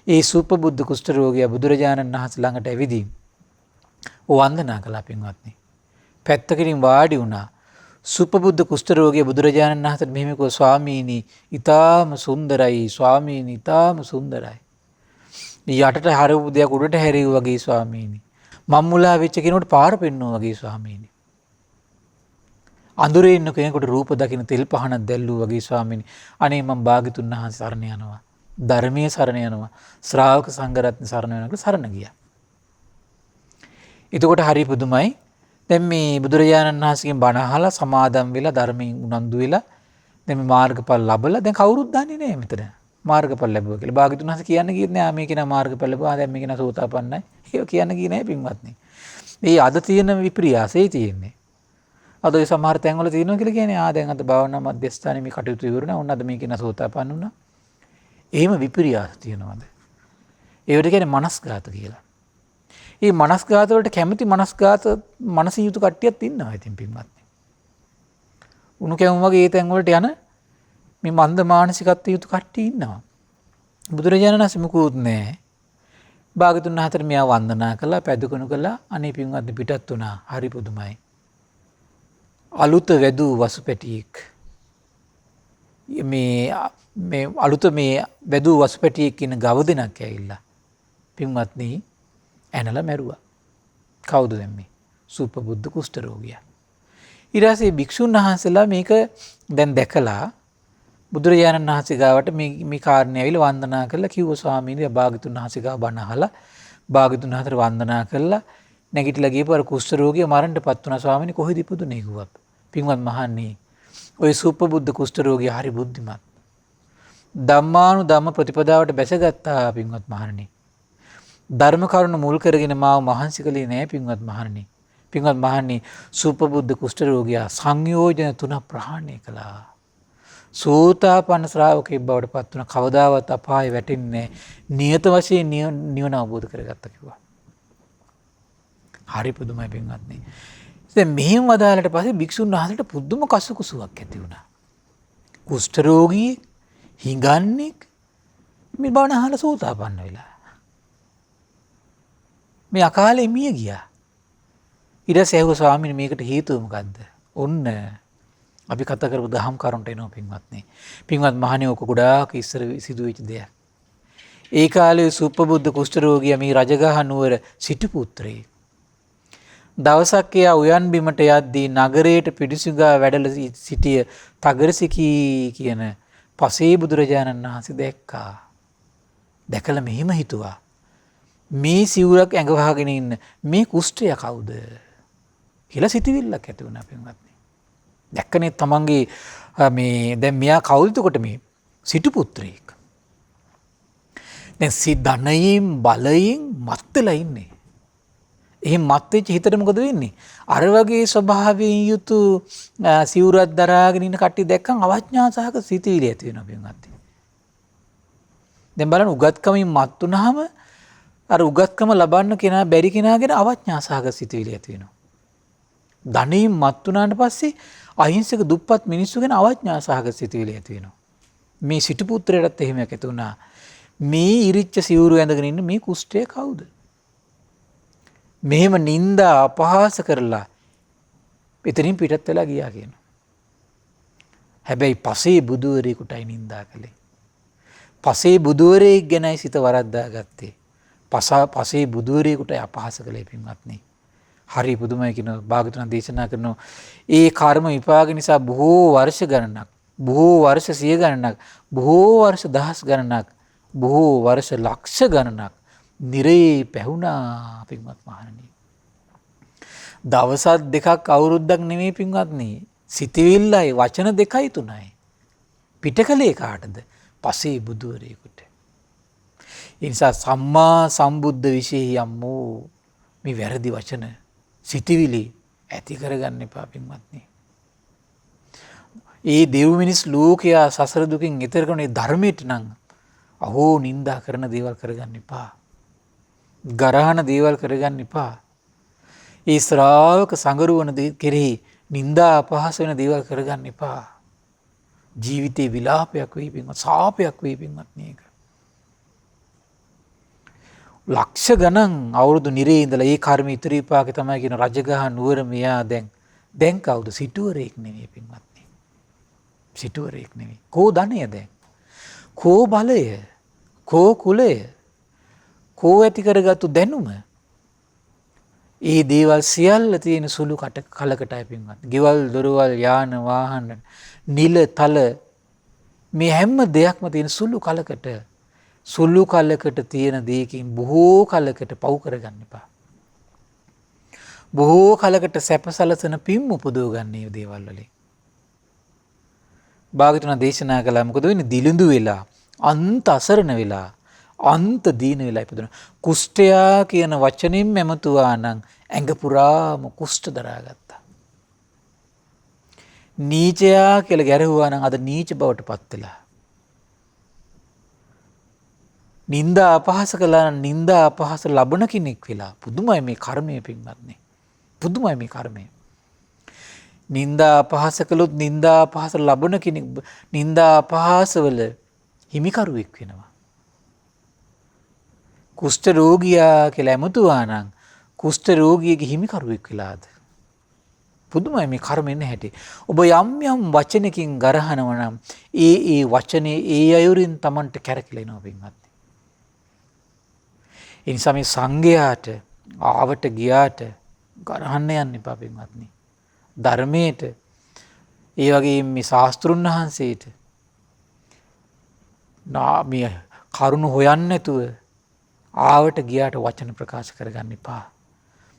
ඒ සුප්පබුද්ධ කුෂ්ඨ රෝගියා බුදුරජාණන් වහන්සේ ළඟට ඇවිදින් වන්දනා කළා පින්වත්නි. පැත්තකින් වාඩි වුණා. සුප්පබුද්ධ කුෂ්ඨ රෝගියා බුදුරජාණන් වහන්සේට මෙහෙම කිව්වා ස්වාමීනි ඊටාම සුන්දරයි ස්වාමීනි ඊටාම සුන්දරයි. යටට හරවපු දෙයක් උඩට හැරෙව්වා වගේ ස්වාමීනි. මම්මුලා වෙච්ච කෙනෙකුට පාර පෙන්නුවා වගේ ස්වාමීනි. අඳුරේ ඉන්න කෙනෙකුට රූප දකින්න තෙල් පහනක් දැල්ලුවා වගේ ස්වාමීනි. අනේ මම භාග්‍යතුන් වහන්සේ සරණ යනවා. ධර්මයේ සරණ යනවා. ශ්‍රාවක සංඝරත්න සරණ යනවා කියලා සරණ ගියා. එතකොට හරි පුදුමයි. දැන් මේ බුදුරජාණන් වහන්සේගෙන් බණ අහලා සමාදම් වෙලා ධර්මයෙන් උනන්දු වෙලා දැන් මේ මාර්ගඵල ලැබලා දැන් කවුරුත් දන්නේ නැහැ මෙතන. මාර්ගඵල ලැබුවා කියලා. භාග්‍යතුන් වහන්සේ කියන්නේ කිව්වේ නෑ මේ කෙනා මාර්ගඵල ලැබුවා. දැන් මේ කෙනා සෝතාපන්නයි. ඒක කියන්නේ කී නෑ පින්වත්නි. මේ අද තියෙන විප්‍රියාසෙයි තියෙන්නේ. අද ඒ සමහර තැන්වල තියෙනවා කියලා කියන්නේ දැන් අද භාවනා මධ්‍යස්ථානයේ මේ කටයුතු ඉවරුණා. ඔන්න අද මේ කෙනා සෝතාපන්න වුණා. එහෙම විප්‍රියාස තියෙනවද? ඒවට කියන්නේ මනස්ගත කියලා. මේ මනස්ගත වලට කැමති මනස්ගත මනසින් යුතු කට්ටියක් ඉන්නවා ඉතින් පින්වත්නි. උණු කැවුම් වගේ ඒ තැන් වලට යන මේ මන්ද මානසිකත්වයේ යුතු කට්ටිය ඉන්නවා. බුදුරජාණන් වහන්සේ මුකුත් නැහැ. භාගතුන් හතර මෙයා වන්දනා කළා, පැදුකණු කළා. අනේ පින්වත්නි පිටත් වුණා. හරි පුදුමයි. අලුත වැදූ වසුපැටියෙක් මේ අලුත මේ වැදූ වසුපැටියෙක් ඉන්න ගව දෙනක් ඇවිල්ලා පින්වත්නි ඇනලා මැරුවා. කවුද දැන් මේ? සුපබුද්ධ කුෂ්ඨ රෝගියා. ඊට පස්සේ භික්ෂුන් වහන්සේලා මේක දැන් දැකලා බුදුරජාණන් වහන්සේ ගාවට මේ කාරණේ ඇවිල්ලා වන්දනා කරලා කිව්වා ස්වාමීනි භාග්‍යතුන් වහන්සේ ගාව බණ අහලා භාග්‍යතුන් වහන්සේට වන්දනා කරලා නැගිටලා ගිහපු අර කුෂ්ඨ රෝගියා මරණයටපත් වුණා ස්වාමීනි කොහෙද ඉපදුනේ කිව්වා. පින්වත් මහන්නේ ওই සුපබුද්ධ කුෂ්ඨ රෝගියා හරි බුද්ධිමත්. ධම්මානුධම්ම ප්‍රතිපදාවට බැසගත්තා පින්වත් මහණනි. ධර්ම කරුණ මුල් කරගෙන මාව මහන්සි කළේ නෑ පින්වත් මහණනි. පින්වත් මහණනි සුපබුද්ධ කුෂ්ඨ රෝගියා සංයෝජන 3 ප්‍රහාණය කළා. සෝතාපන්න ශ්‍රාවකෙක් බවට පත් වුණ කවදාවත් අපායේ වැටෙන්නේ නියත වශයෙන් නිවන අවබෝධ කරගත්තා කිව්වා. හරි පුදුමයි පින්වත්නි. දැන් මෙහෙම වදාලට පස්සේ භික්ෂුන් වහන්සේට පුදුම කසුකුසුවක් ඇති වුණා. කුෂ්ඨ රෝගී හිඟන්නේ මේ බණ අහලා සෝතාපන්න වෙලා. මේ අකාලේ මිය ගියා. ඊට පස්සේ ඇහුවා ස්වාමීනි මේකට හේතුව මොකද්ද? ඔන්න අපි කතා කරපු දහම් කරුණට එනවා පින්වත්නි. පින්වත් මහණේ ඔක ගොඩාක් ඉස්සර සිදුවෙච්ච දෙයක්. ඒ කාලේ සුපබුද්ධ කුෂ්ඨ රෝගියා මේ රජගහ නුවර සිටු පුත්‍රයෙක්. දවසක් එයා උයන් බිමට යද්දී නගරයට පිටිසුගා වැඩලා සිටිය තගරසිකී කියන පසේ බුදුරජාණන් වහන්සේ දැක්කා. දැකලා මෙහිම හිතුවා. මේ සිවුරක් ඇඟ වහගෙන ඉන්න මේ කුෂ්ඨය කවුද? කියලා සිතවිල්ලක් ඇති වුණා පින්වත්නි. දැක්කනේ තමන්ගේ මේ දැන් මෙයා කවුද එතකොට මේ සිටු පුත්‍රයෙක්. දැන් ධනයෙන් බලයෙන් මත් වෙලා ඉන්නේ. එහෙන් මත් වෙච්ච හිතට මොකද වෙන්නේ? අර වගේ ස්වභාවයෙන් යුතු සිවුරක් දරාගෙන ඉන්න කට්ටිය දැක්කම අවඥා සහගත සිතවිලි ඇති වෙනවා පින්වත්නි. දැන් බලන්න උගත්කමින් මත් වුනහම අර උගත්කම ලබන්න කෙනා බැරි කෙනාගෙන අවඥා සහගත සිතවිලි ඇති වෙනවා. ධනෙන් මත් වුණාට පස්සේ අහිංසක දුප්පත් මිනිස්සු ගැන අවඥා සහගත සිතවිලි ඇති වෙනවා. මේ සිටු පුත්‍රයාටත් එහෙම ඇති වුණා. මේ ඉරිච්ච සිවුරු ඇඳගෙන ඉන්න මේ කුෂ්ඨය කවුද? මෙහෙම නිନ୍ଦා අපහාස කරලා එතනින් පිටත් වෙලා ගියා කියනවා. හැබැයි පසේ බුදුවරයෙකුටයි නිନ୍ଦා කළේ. පසේ බුදුවරයෙක් ගැනයි සිත වරද්දා ගත්තේ. පසේ බුදුවරයෙකුටයි අපහාස කළේ පින්වත්නි. හරි පුදුමයි කියන භාගතුන් දේශනා කරනවා. ඒ කර්ම විපාක නිසා බොහෝ වර්ෂ ගණනක්, බොහෝ වර්ෂ සිය ගණනක්, බොහෝ වර්ෂ දහස් ගණනක්, බොහෝ වර්ෂ ලක්ෂ ගණනක් නිරේ පැහුණා පින්වත් මහණනි. දවසක් දෙකක් අවුරුද්දක් නෙමෙයි පින්වත්නි. සිතවිල්ලයි වචන 2යි 3යි. පිටකලේ කාටද? පසේ බුදුවරයෙකුට. ඒ නිසා සම්මා සම්බුද්ධ විශේෂ යම්මෝ මේ වැරදි වචන සිතවිලි ඇති කරගන්න එපා පින්වත්නි. ඒ දෙව් මිනිස් ලෝකයා සසර දුකින් ඈතර කරන ධර්මයට නම් අහෝ නිନ୍ଦා කරන දේවල් කරගන්න එපා. ගරහන දේවල් කරගන්න එපා. ඒ ශ්‍රාවක සංගරුවන කෙරෙහි නිନ୍ଦා අපහාස වෙන දේවල් කරගන්න එපා. ජීවිතේ විලාපයක් වෙයි පින්වත්, සාපයක් වෙයි පින්වත්නි ඒක. ලක්ෂ ගණන් අවුරුදු නිරේ ඉඳලා ඒ කර්ම ඉතිරි විපාකේ තමයි කියන රජගහ නුවර මෙයා දැන් කවුද? සිටුවරයෙක් නෙවෙයි පින්වත්නි. සිටුවරයෙක් නෙවෙයි. කෝ ධනය දැන්? කෝ බලය? කෝ කුලය? කෝ ඇති කරගත්තු දැනුම? ඒ දේවල් සියල්ල තියෙන සුළු කලකටයි පින්වත්නි. ගෙවල් දොරවල් යාන වාහන නිල තල මේ හැම දෙයක්ම තියෙන සුළු කලකට. සුළු කලකට තියෙන දෙයකින් බොහෝ කලකට පව් කරගන්න එපා. බොහෝ කලකට සැපසලසන පින් උපදව ගන්න මේ දේවල් වලින්. භාගතුනා දේශනා කළා මොකද වෙන්නේ? දිලිඳු වෙලා, අන්ත අසරණ වෙලා, අන්ත දීන වෙලා ඉපදුන. කුෂ්ඨයා කියන වචنين මෙමතුවා නම් ඇඟ පුරාම කුෂ්ඨ දරාගත්තා. නීචයා කියලා ගැරහුවා නම් අද නීච බවට පත් වෙලා. නිନ୍ଦා අපහාස කළා නම් නිନ୍ଦා අපහාස ලබන කෙනෙක් වෙලා. පුදුමයි මේ කර්මය පින්වත්නි. පුදුමයි මේ කර්මය. නිନ୍ଦා අපහාස කළොත් නිନ୍ଦා අපහාස ලබන කෙනෙක් නිନ୍ଦා අපහාසවල හිමිකරුවෙක් වෙනවා. කුෂ්ඨ රෝගියා කියලා ඇමතුවා නම් කුෂ්ඨ රෝගියෙකුගේ හිමිකරුවෙක් වෙලාද? පුදුමයි මේ කර්මෙන්න හැටි. ඔබ යම් යම් වචනකින් ගරහනවා නම් ඒ වචනේ ඒ අයුරින් Tamanට කැරකිලා එනවා පින්වත්නි. ඒ නිසා මේ සංඝයාට ආවට ගියාට ගරහන්න යන්න එපා පින්වත්නි. ධර්මයට ඒ වගේ මේ ශාස්ත්‍රුන් වහන්සේට මේ කරුණ හොයන්න නැතුව ආවට ගියාට වචන ප්‍රකාශ කරගන්න එපා.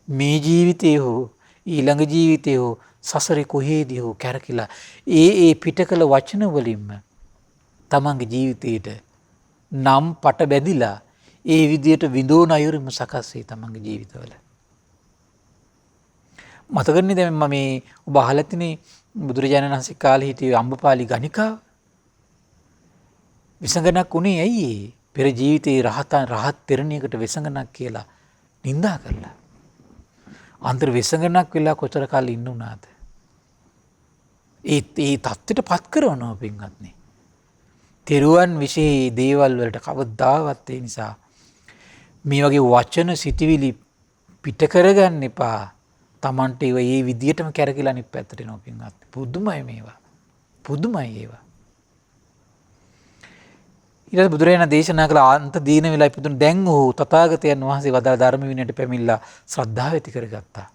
මේ ජීවිතේ හෝ ඊළඟ ජීවිතේ හෝ සසරේ කොහේදී හෝ කැරකිලා ඒ පිට කළ වචන වලින්ම තමන්ගේ ජීවිතේට නම් පට බැඳිලා ඒ විදියට විඳෝන අයුරුම සකස් වේ තමන්ගේ ජීවිතවල. මතකන්නේ දැන් මම මේ ඔබ අහලා තිනේ බුදුරජාණන් වහන්සේ කාලේ හිටියේ අම්බපාලි ගණිකාව. විසඟනක් උනේ ඇයි ඒ? පෙර ජීවිතේ රහත් තෙරණියකට විසඟනක් කියලා නිඳා කළා. අන්තර විසඟනක් වෙලා කොතර කාලෙ ඉන්න උනාද? ඒ தත්ත්වයට පත් කරනවා පින්වත්නි. තෙරුවන් විශේෂ දේවල් වලට කවදාවත් ඒ නිසා මේ වගේ වචන සිටිවිලි පිට කරගන්න එපා. Tamante ඒව ඒ විදියටම කැරකිලා අනිත් පැත්තට එනවා පින්වත්නි. පුදුමයි මේවා. පුදුමයි ඒවා. ඊට බුදුරජාණන් දේශනා කළ අන්ත දීන වෙලා ඉපදුණු දැන් ඔහු තථාගතයන් වහන්සේ වදාළ ධර්ම විනයට පැමිණලා ශ්‍රද්ධාව ඇති කරගත්තා.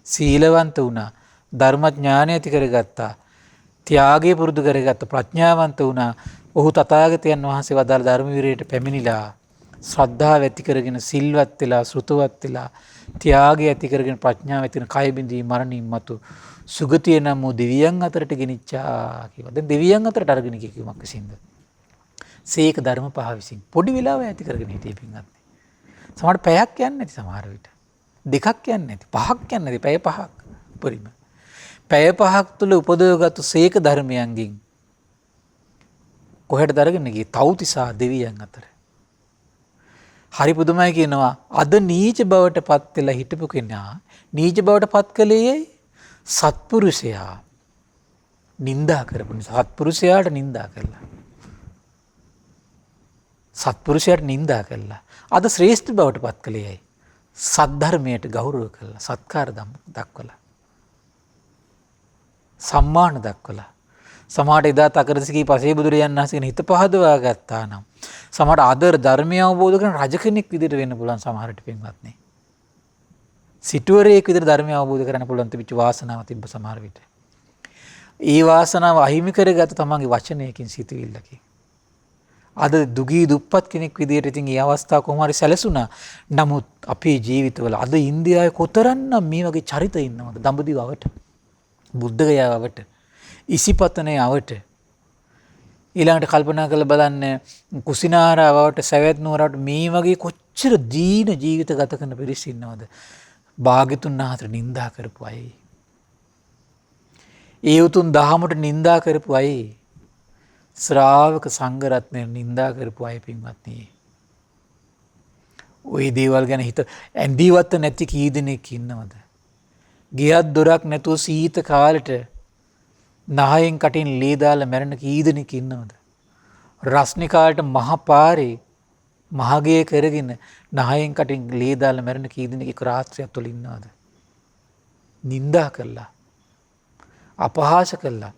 සීලවන්ත වුණා. ධර්මඥානය ඇති කරගත්තා. ත්‍යාගය පුරුදු කරගත්තා. ප්‍රඥාවන්ත වුණා. ඔහු තථාගතයන් වහන්සේ වදාළ ධර්ම විනයට පැමිණිලා ශ්‍රද්ධාව ඇති කරගෙන සිල්වත් වෙලා සෘතවත් වෙලා ත්‍යාගය ඇති කරගෙන ප්‍රඥාව ඇති කරගෙන කය බිඳී මරණින් මතු සුගතිය නම් වූ දෙවියන් අතරට ගෙනිච්චා කියලා. දැන් දෙවියන් අතරට අරගෙන කිව්වමක් විසින්ද? සීක ධර්ම පහ විසින් පොඩි වෙලාව ඇති කරගෙන හිටියේ පින්වත්නි. සමහර පැයක් යන්නේ නැති සමහර විට. දෙකක් යන්නේ නැති. පහක් යන්නේ නැති. පැය පහක් පරිම. පැය පහක් තුල උපදවගත්තු සීක ධර්මයන්ගෙන් කොහෙටද අරගෙන ගියේ? තව්තිසා දෙවියන් අතර. හරි පුදුමයි කියනවා. අද නීච බවට පත් වෙලා හිටපු කෙනා නීච බවට පත් කළේ සත්පුරුෂයා නින්දා කරපු නිසා. සත්පුරුෂයාට නින්දා කළා. සත්පුරුෂයාට නින්දා කළා. අද ශ්‍රේෂ්ඨ බවට පත් කළේ ඇයි? සද්ධර්මයට ගෞරව කළා. සත්කාර දක්වලා. සම්මාන දක්වලා. සමහරට එදා තකරසිකී පසේ බුදුරජාණන් වහන්සේගෙන හිත පහදවා ගත්තා නම් සමහරට අද ධර්මය අවබෝධ කරන රජ කෙනෙක් විදිහට වෙන්න පුළුවන් සමහරට පින්වත්නි. සිටුවරයෙක් විදිහට ධර්මය අවබෝධ කරගන්න පුළුවන් තිබිච්ච වාසනාව තිබ්බ සමහර විට. ඒ වාසනාව අහිමි කරගත්ත තමන්ගේ වචනයකින් සිතුවිල්ලකින්. අද දුගී දුප්පත් කෙනෙක් විදිහට ඉතින් මේ අවස්ථාව කොහොම හරි සැලසුණා. නමුත් අපේ ජීවිතවල අද ඉන්දියාවේ කොතරම්නම් මේ වගේ චරිත ඉන්නවද? දඹදිව අවට, බුද්ධගයාව අවට, ඉසිපතනේ අවට, ඊළඟට කල්පනා කරලා බලන්න කුසිනාරාව අවට, සවැත් නුවරට මේ වගේ කොච්චර දීන ජීවිත ගත කරන පිරිස ඉන්නවද? භාග්‍යතුන් වහන්සේ නිඳා කරපු අය. ඒ උතුම් දහමට නිඳා කරපු අය. ශ්‍රාවක සංඝරත්නය නිඳා කරපු අය පින්වත්නි. ওই දේවල් ගැන හිත ඇඳීවත් නැති කී දෙනෙක් ඉන්නවද? ගියක් දොරක් නැතුව සීත කාලෙට නහයෙන් කටින් ලේ දාලා මැරෙන කී දෙනෙක් ඉන්නවද? රස්නේ කාලෙට මහ පාරේ මහගේ කරගෙන නහයෙන් කටින් ලේ දාලා මැරෙන කී දෙනෙක් එක රාත්‍රියක් තුළ ඉන්නවද? නිඳා කළා. අපහාස කළා.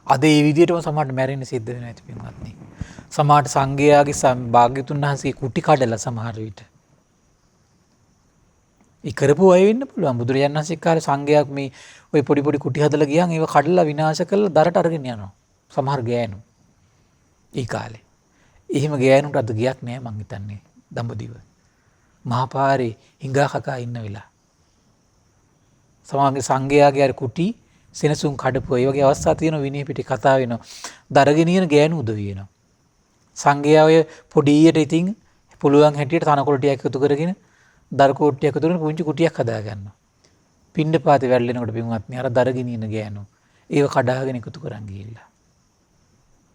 අද ඒ විදිහටම සමහරට මැරෙන්න සිද්ධ වෙනවා ඇති පින්වත්නි. සමහරට සංඝයාගේ භාග්‍යතුන් වහන්සේ කුටි කඩලා සමහර විට. ඒ කරපු අය වෙන්න පුළුවන්. බුදුරජාණන් වහන්සේ කාලේ සංඝයාක් මේ ওই පොඩි පොඩි කුටි හදලා ගියන් ඒව කඩලා විනාශ කරලා දරට අරගෙන යනවා. සමහර ගෑනු. ඒ කාලේ. එහෙම ගෑනුන්ට අද ගියක් නෑ මං හිතන්නේ දඹදිව. මහා පාරේ හිඟා කකා ඉන්න වෙලා. සමහරගේ සංඝයාගේ අර කුටි සෙනසුන් කඩපුවා. ඒ වගේ අවස්ථා තියෙනවා විනය පිටේ කතා වෙනවා. දරගෙන යන ගෑනු උදවි වෙනවා. සංඝයා ඔය පොඩියට ඉතින් පුළුවන් හැටියට තනකොළ ටිකක් එකතු කරගෙන දර කෝට්ටියක් එකතු කරගෙන පුංචි කුටියක් හදා ගන්නවා. පින්ඩපාතේ වැඩලෙනකොට පින්වත්නි අර දරගෙන ඉන ගෑනු ඒව කඩාගෙන එකතු කරන් ගිහිල්ලා.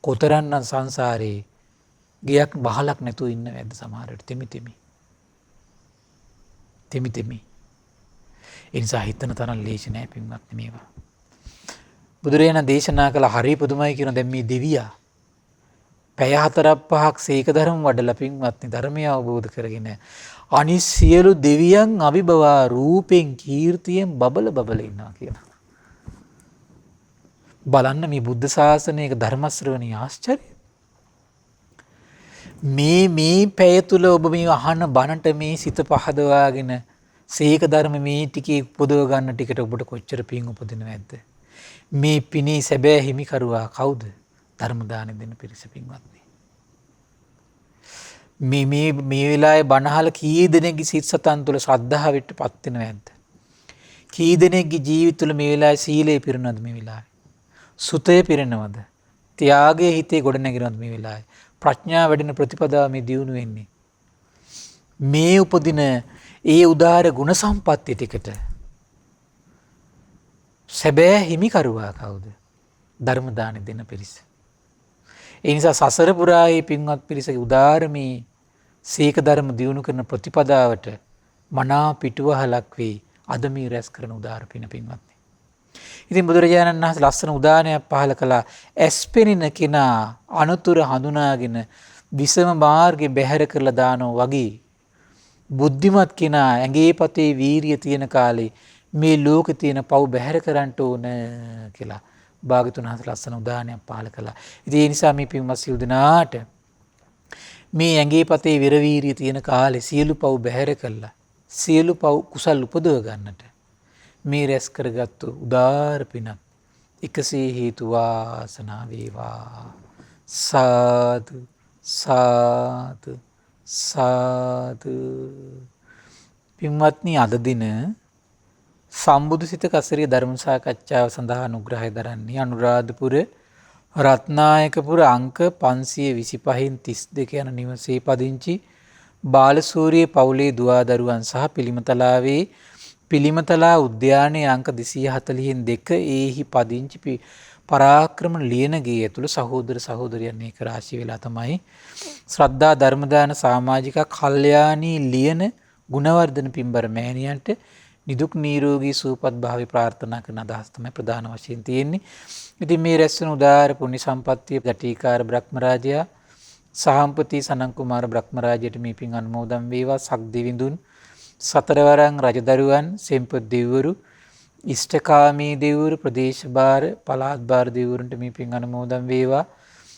කොතරම්නම් සංසාරේ ගියක් බහලක් නැතුව ඉන්න වැද්ද සමහරට තෙමි. ඒ නිසා හිතන තරම් ලේසි නෑ පින්වත්නි මේවා. බුදුරජාණන් දේශනා කළ හරි පුදුමයි කියන දැන් මේ දෙවියා පැය 4-5ක් සීක ධර්ම වඩලා පින්වත්නි ධර්මය අවබෝධ කරගෙන අනිත් සියලු දෙවියන් අභිභවා රූපෙන් කීර්තියෙන් බබල ඉන්නවා කියන. බලන්න මේ බුද්ධ ශාසනයක ධර්ම ශ්‍රවණී ආශ්චර්යය. මේ පැය තුල ඔබ මේ අහන බණට මේ සිත පහදවාගෙන සීක ධර්ම මේ ටිකේ උපදව ගන්න ටිකට ඔබට කොච්චර පිං උපදිනවද? මේ පිනේ සැබෑ හිමිකරුවා කවුද? ධර්ම දාන දෙන පිරිස පින්වත්නි. මේ වෙලාවේ බණහල කී දෙනෙක්ගේ සිත් සතන් තුළ ශ්‍රද්ධාවට පත් වෙනවද? කී දෙනෙක්ගේ ජීවිත තුළ මේ වෙලාවේ සීලය පිරෙනවද මේ වෙලාවේ? සුතය පිරෙනවද? ත්‍යාගයේ හිතේ ගොඩ නැගිනවද මේ වෙලාවේ? ප්‍රඥාව වැඩෙන ප්‍රතිපදාව මේ දියුණු වෙන්නේ. මේ උපදින ඒ උදාර ගුණ සම්පත්තිය ටිකට සැබෑ හිමිකරුවා කවුද? ධර්ම දාන දෙන පිරිස. ඒ නිසා සසර පුරායේ පින්වත් පිරිසගේ උදාරමේ සීක ධර්ම දියුණු කරන ප්‍රතිපදාවට මනා පිටුවහලක් වේ අද මේ රැස් කරන උදාර පින පින්වත්නි. ඉතින් බුදුරජාණන් වහන්සේ ලස්සන උදානයක් පහල කළා. ඇස්පෙනින කෙනා අනුතුර හඳුනාගෙන විසම මාර්ගේ බැහැර කරලා දානවා වගේ බුද්ධිමත් කෙනා ඇඟේ පතේ වීරිය තියෙන කාලේ මේ ලෝකේ තියෙන පව් බැහැර කරන්න ඕන කියලා භාග්‍යතුන් වහන්සේ ලස්සන උදානයක් පහල කළා. ඉතින් ඒ නිසා මේ පින්වත් සිල් දනාට මේ ඇඟේ පතේ විරවීරිය තියෙන කාලේ සියලු පව් බැහැර කළා. සියලු පව් කුසල් උපදව ගන්නට මේ රැස් කරගත්තු උදාර පිනක් එකසේ හේතු වාසනා වේවා. සාදු සාදු සාදු. පින්වත්නි අද දින සම්බුදු සිත කසරිය ධර්ම සාකච්ඡාව සඳහා අනුග්‍රහය දරන්නේ අනුරාධපුර රත්නායකපුර අංක 525න් 32 යන නිවසේ පදිංචි බාලසූරිය පවුලේ දුවදරුවන් සහ පිළිමතලාවේ පිළිමතලා උද්‍යානයේ අංක 240න් 2 ඒහි පදිංචි පරාක්‍රම ලියනගේ ඇතුළු සහෝදර සහෝදරියන් එක්ක රාශි වෙලා තමයි ශ්‍රද්ධා ධර්මදාන සමාජික කල්යාණී ලියන ගුණවර්ධන පින්බර මෑණියන්ට නිදුක් නිරෝගී සුවපත් භාවය ප්‍රාර්ථනා කරන අදහස් තමයි ප්‍රධාන වශයෙන් තියෙන්නේ. ඉතින් මේ රැස්වන උදාාර පුණ්‍ය සම්පත්තිය ජටිකාර බ්‍රහ්මරාජයා සහම්පති සනන් කුමාර බ්‍රහ්මරාජයට මේ පින් අනුමෝදන් වේවා. සක් දෙවිඳුන් සතරවරන් රජදරුවන් සෙම්පත් දෙවිවරු ඉෂ්ඨකාමී දෙවිවරු ප්‍රදේශ භාර පළාත් භාර දෙවිවරුන්ට මේ පින් අනුමෝදන් වේවා.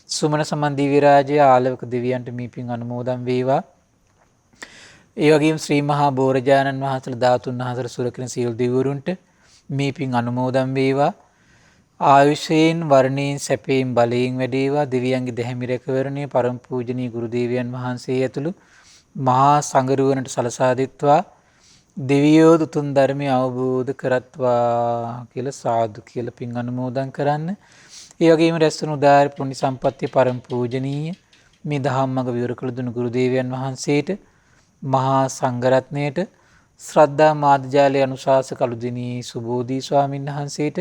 සුමන සමන් දිව්‍ය රාජ්‍ය ආලවක දෙවියන්ට මේ පින් අනුමෝදන් වේවා. ඒ වගේම ශ්‍රී මහා බෝරජානන් වහන්සේලා ධාතුන් වහන්සේලා සුරකින සියලු දෙවිවරුන්ට මේ පින් අනුමෝදන් වේවා. ආයුෂයෙන් වර්ණයෙන් සැපයෙන් බලයෙන් වැඩේවා. දෙවියන්ගේ දැහැමි රැකවරණය පරම පූජනීය ගුරු දේවයන් වහන්සේ ඇතුළු මහා සංඝරුවනට සලසා දෙත්වා. දෙවියෝ උතුම් ධර්මය අවබෝධ කරත්වා කියලා සාදු කියලා පින් අනුමෝදන් කරන්න. ඒ වගේම රැස්වන උදාාර පුණ්‍ය සම්පත්තිය පරම පූජනීය මේ දහම් මඟ විවර කළ දුණු ගුරු දේවයන් වහන්සේට මහා සංඝරත්නයට ශ්‍රද්ධා මාධ්‍යාලයේ අනුශාසක අලුදිනී සුබෝධි ස්වාමීන් වහන්සේට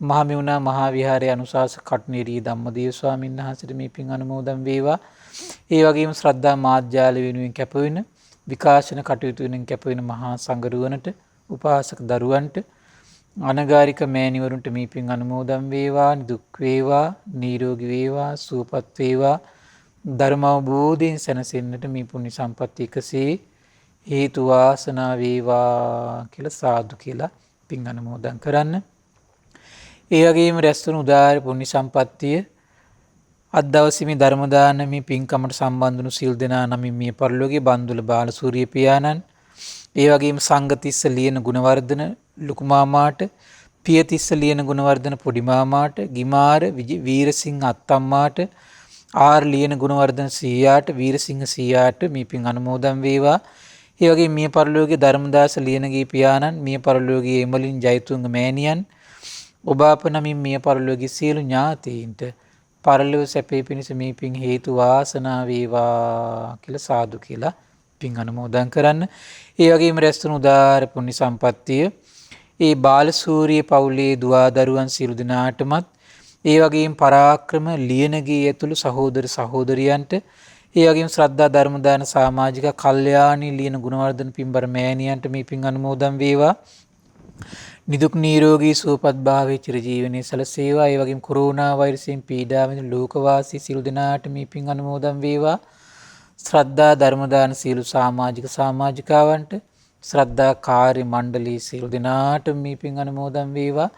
මහමෙවුනා මහා විහාරයේ අනුශාසක කට්නීරී ධම්මදේව ස්වාමීන් වහන්සේට මේ පින් අනුමෝදන් වේවා. ඒ වගේම ශ්‍රද්ධා මාධ්‍යාල වෙනුවෙන් කැපවෙන විකාශන කටයුතු වෙනුවෙන් කැපවෙන මහා සංඝරුවනට උපාසක දරුවන්ට අනගාരിക මෑණිවරුන්ට මේ පින් අනුමෝදන් වේවා. දුක් වේවා නිරෝගී වේවා සුවපත් වේවා. ධර්ම අවබෝධයෙන් සැනසෙන්නට මේ පුණ්‍ය සම්පත්තිය එකසේ හේතු වාසනා වේවා කියලා සාදු කියලා පින් අනුමෝදන් කරන්න. ඒ වගේම රැස්වන උදාාර පුණ්‍ය සම්පත්තිය අද දවසේ මේ ධර්ම දානමේ පින්කමට සම්බන්ධ වුණු සිල් දෙනා නමින් මිය පරලෝකයේ බන්දුල බාලසූරිය පියාණන්, ඒ වගේම සංඝතිස්ස ලියන ගුණවර්ධන ලොකු මාමාට, පියතිස්ස ලියන ගුණවර්ධන පොඩි මාමාට, ගිමාර වීරසිංහ අත්තම්මාට, ආර් ලියන ගුණවර්ධන සීයාට, වීරසිංහ සීයාට මේ පින් අනුමෝදන් වේවා. ඒ වගේම මිය පරලෝකයේ ධර්මදාස ලියනගේ පියාණන්, මිය පරලෝකයේ එමලින් ජයතුංග මෑණියන්, ඔබ අප නමින් මිය පරලෝකයේ සියලු ඥාතීන්ට පරලොව සැපේ පිණිස මේ පින් හේතු වාසනා වේවා කියලා සාදු කියලා පින් අනුමෝදන් කරන්න. ඒ වගේම රැස්තුණු උදාාර පුණ්‍ය සම්පත්තිය ඒ බාලසූරිය පවුලේ දුවදරුවන් සියලු දෙනාටමත්, ඒ වගේම පරාක්‍රම ලියනගේ ඇතුළු සහෝදර සහෝදරියන්ට, ඒ වගේම ශ්‍රද්ධා ධර්ම දාන සමාජික කල්යාණී ලියන ගුණවර්ධන පින්බර මෑණියන්ට මේ පින් අනුමෝදන් වේවා. නිදුක් නිරෝගී සුවපත් භාවයේ චිරජීවනයේ සැලසේවා. ඒ වගේම කොරෝනා වෛරසයෙන් පීඩා විඳින ලෝකවාසී සියලු දෙනාට මේ පින් අනුමෝදන් වේවා. ශ්‍රද්ධා ධර්ම දාන සියලු සමාජික සමාජිකාවන්ට, ශ්‍රද්ධා කාර්ය මණ්ඩලයේ සියලු දෙනාට මේ පින් අනුමෝදන් වේවා.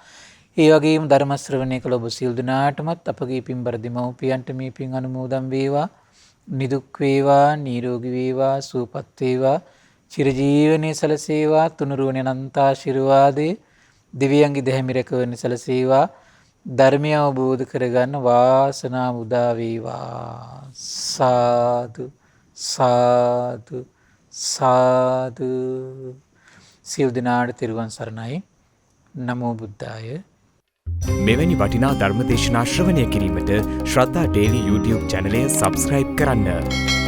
ඒ වගේම ධර්ම ශ්‍රවණය කළ ඔබ සියලු දෙනාටමත් අපගේ පින්බර දෙමව්පියන්ට මේ පින් අනුමෝදන් වේවා. නිදුක් වේවා, නිරෝගී වේවා, සුවපත් වේවා, චිරජීවනයේ සැලසේවා, තුනුරුවනේ අනන්ත ආශිර්වාදේ දිව්‍යංගි දෙහිමි රැකවරණ සැලසේවා, ධර්මය අවබෝධ කරගන්න වාසනාව උදා වේවා. සාදු සාදු සාදු. සියලු දෙනාට තෙරුවන් සරණයි. නමෝ බුද්ධාය. මෙවැනි වටිනා ධර්මදේශනා ශ්‍රවණය කිරීමට ශ්‍රද්ධා ඩේලි YouTube චැනලය සබ්ස්ක්‍රයිබ් කරන්න.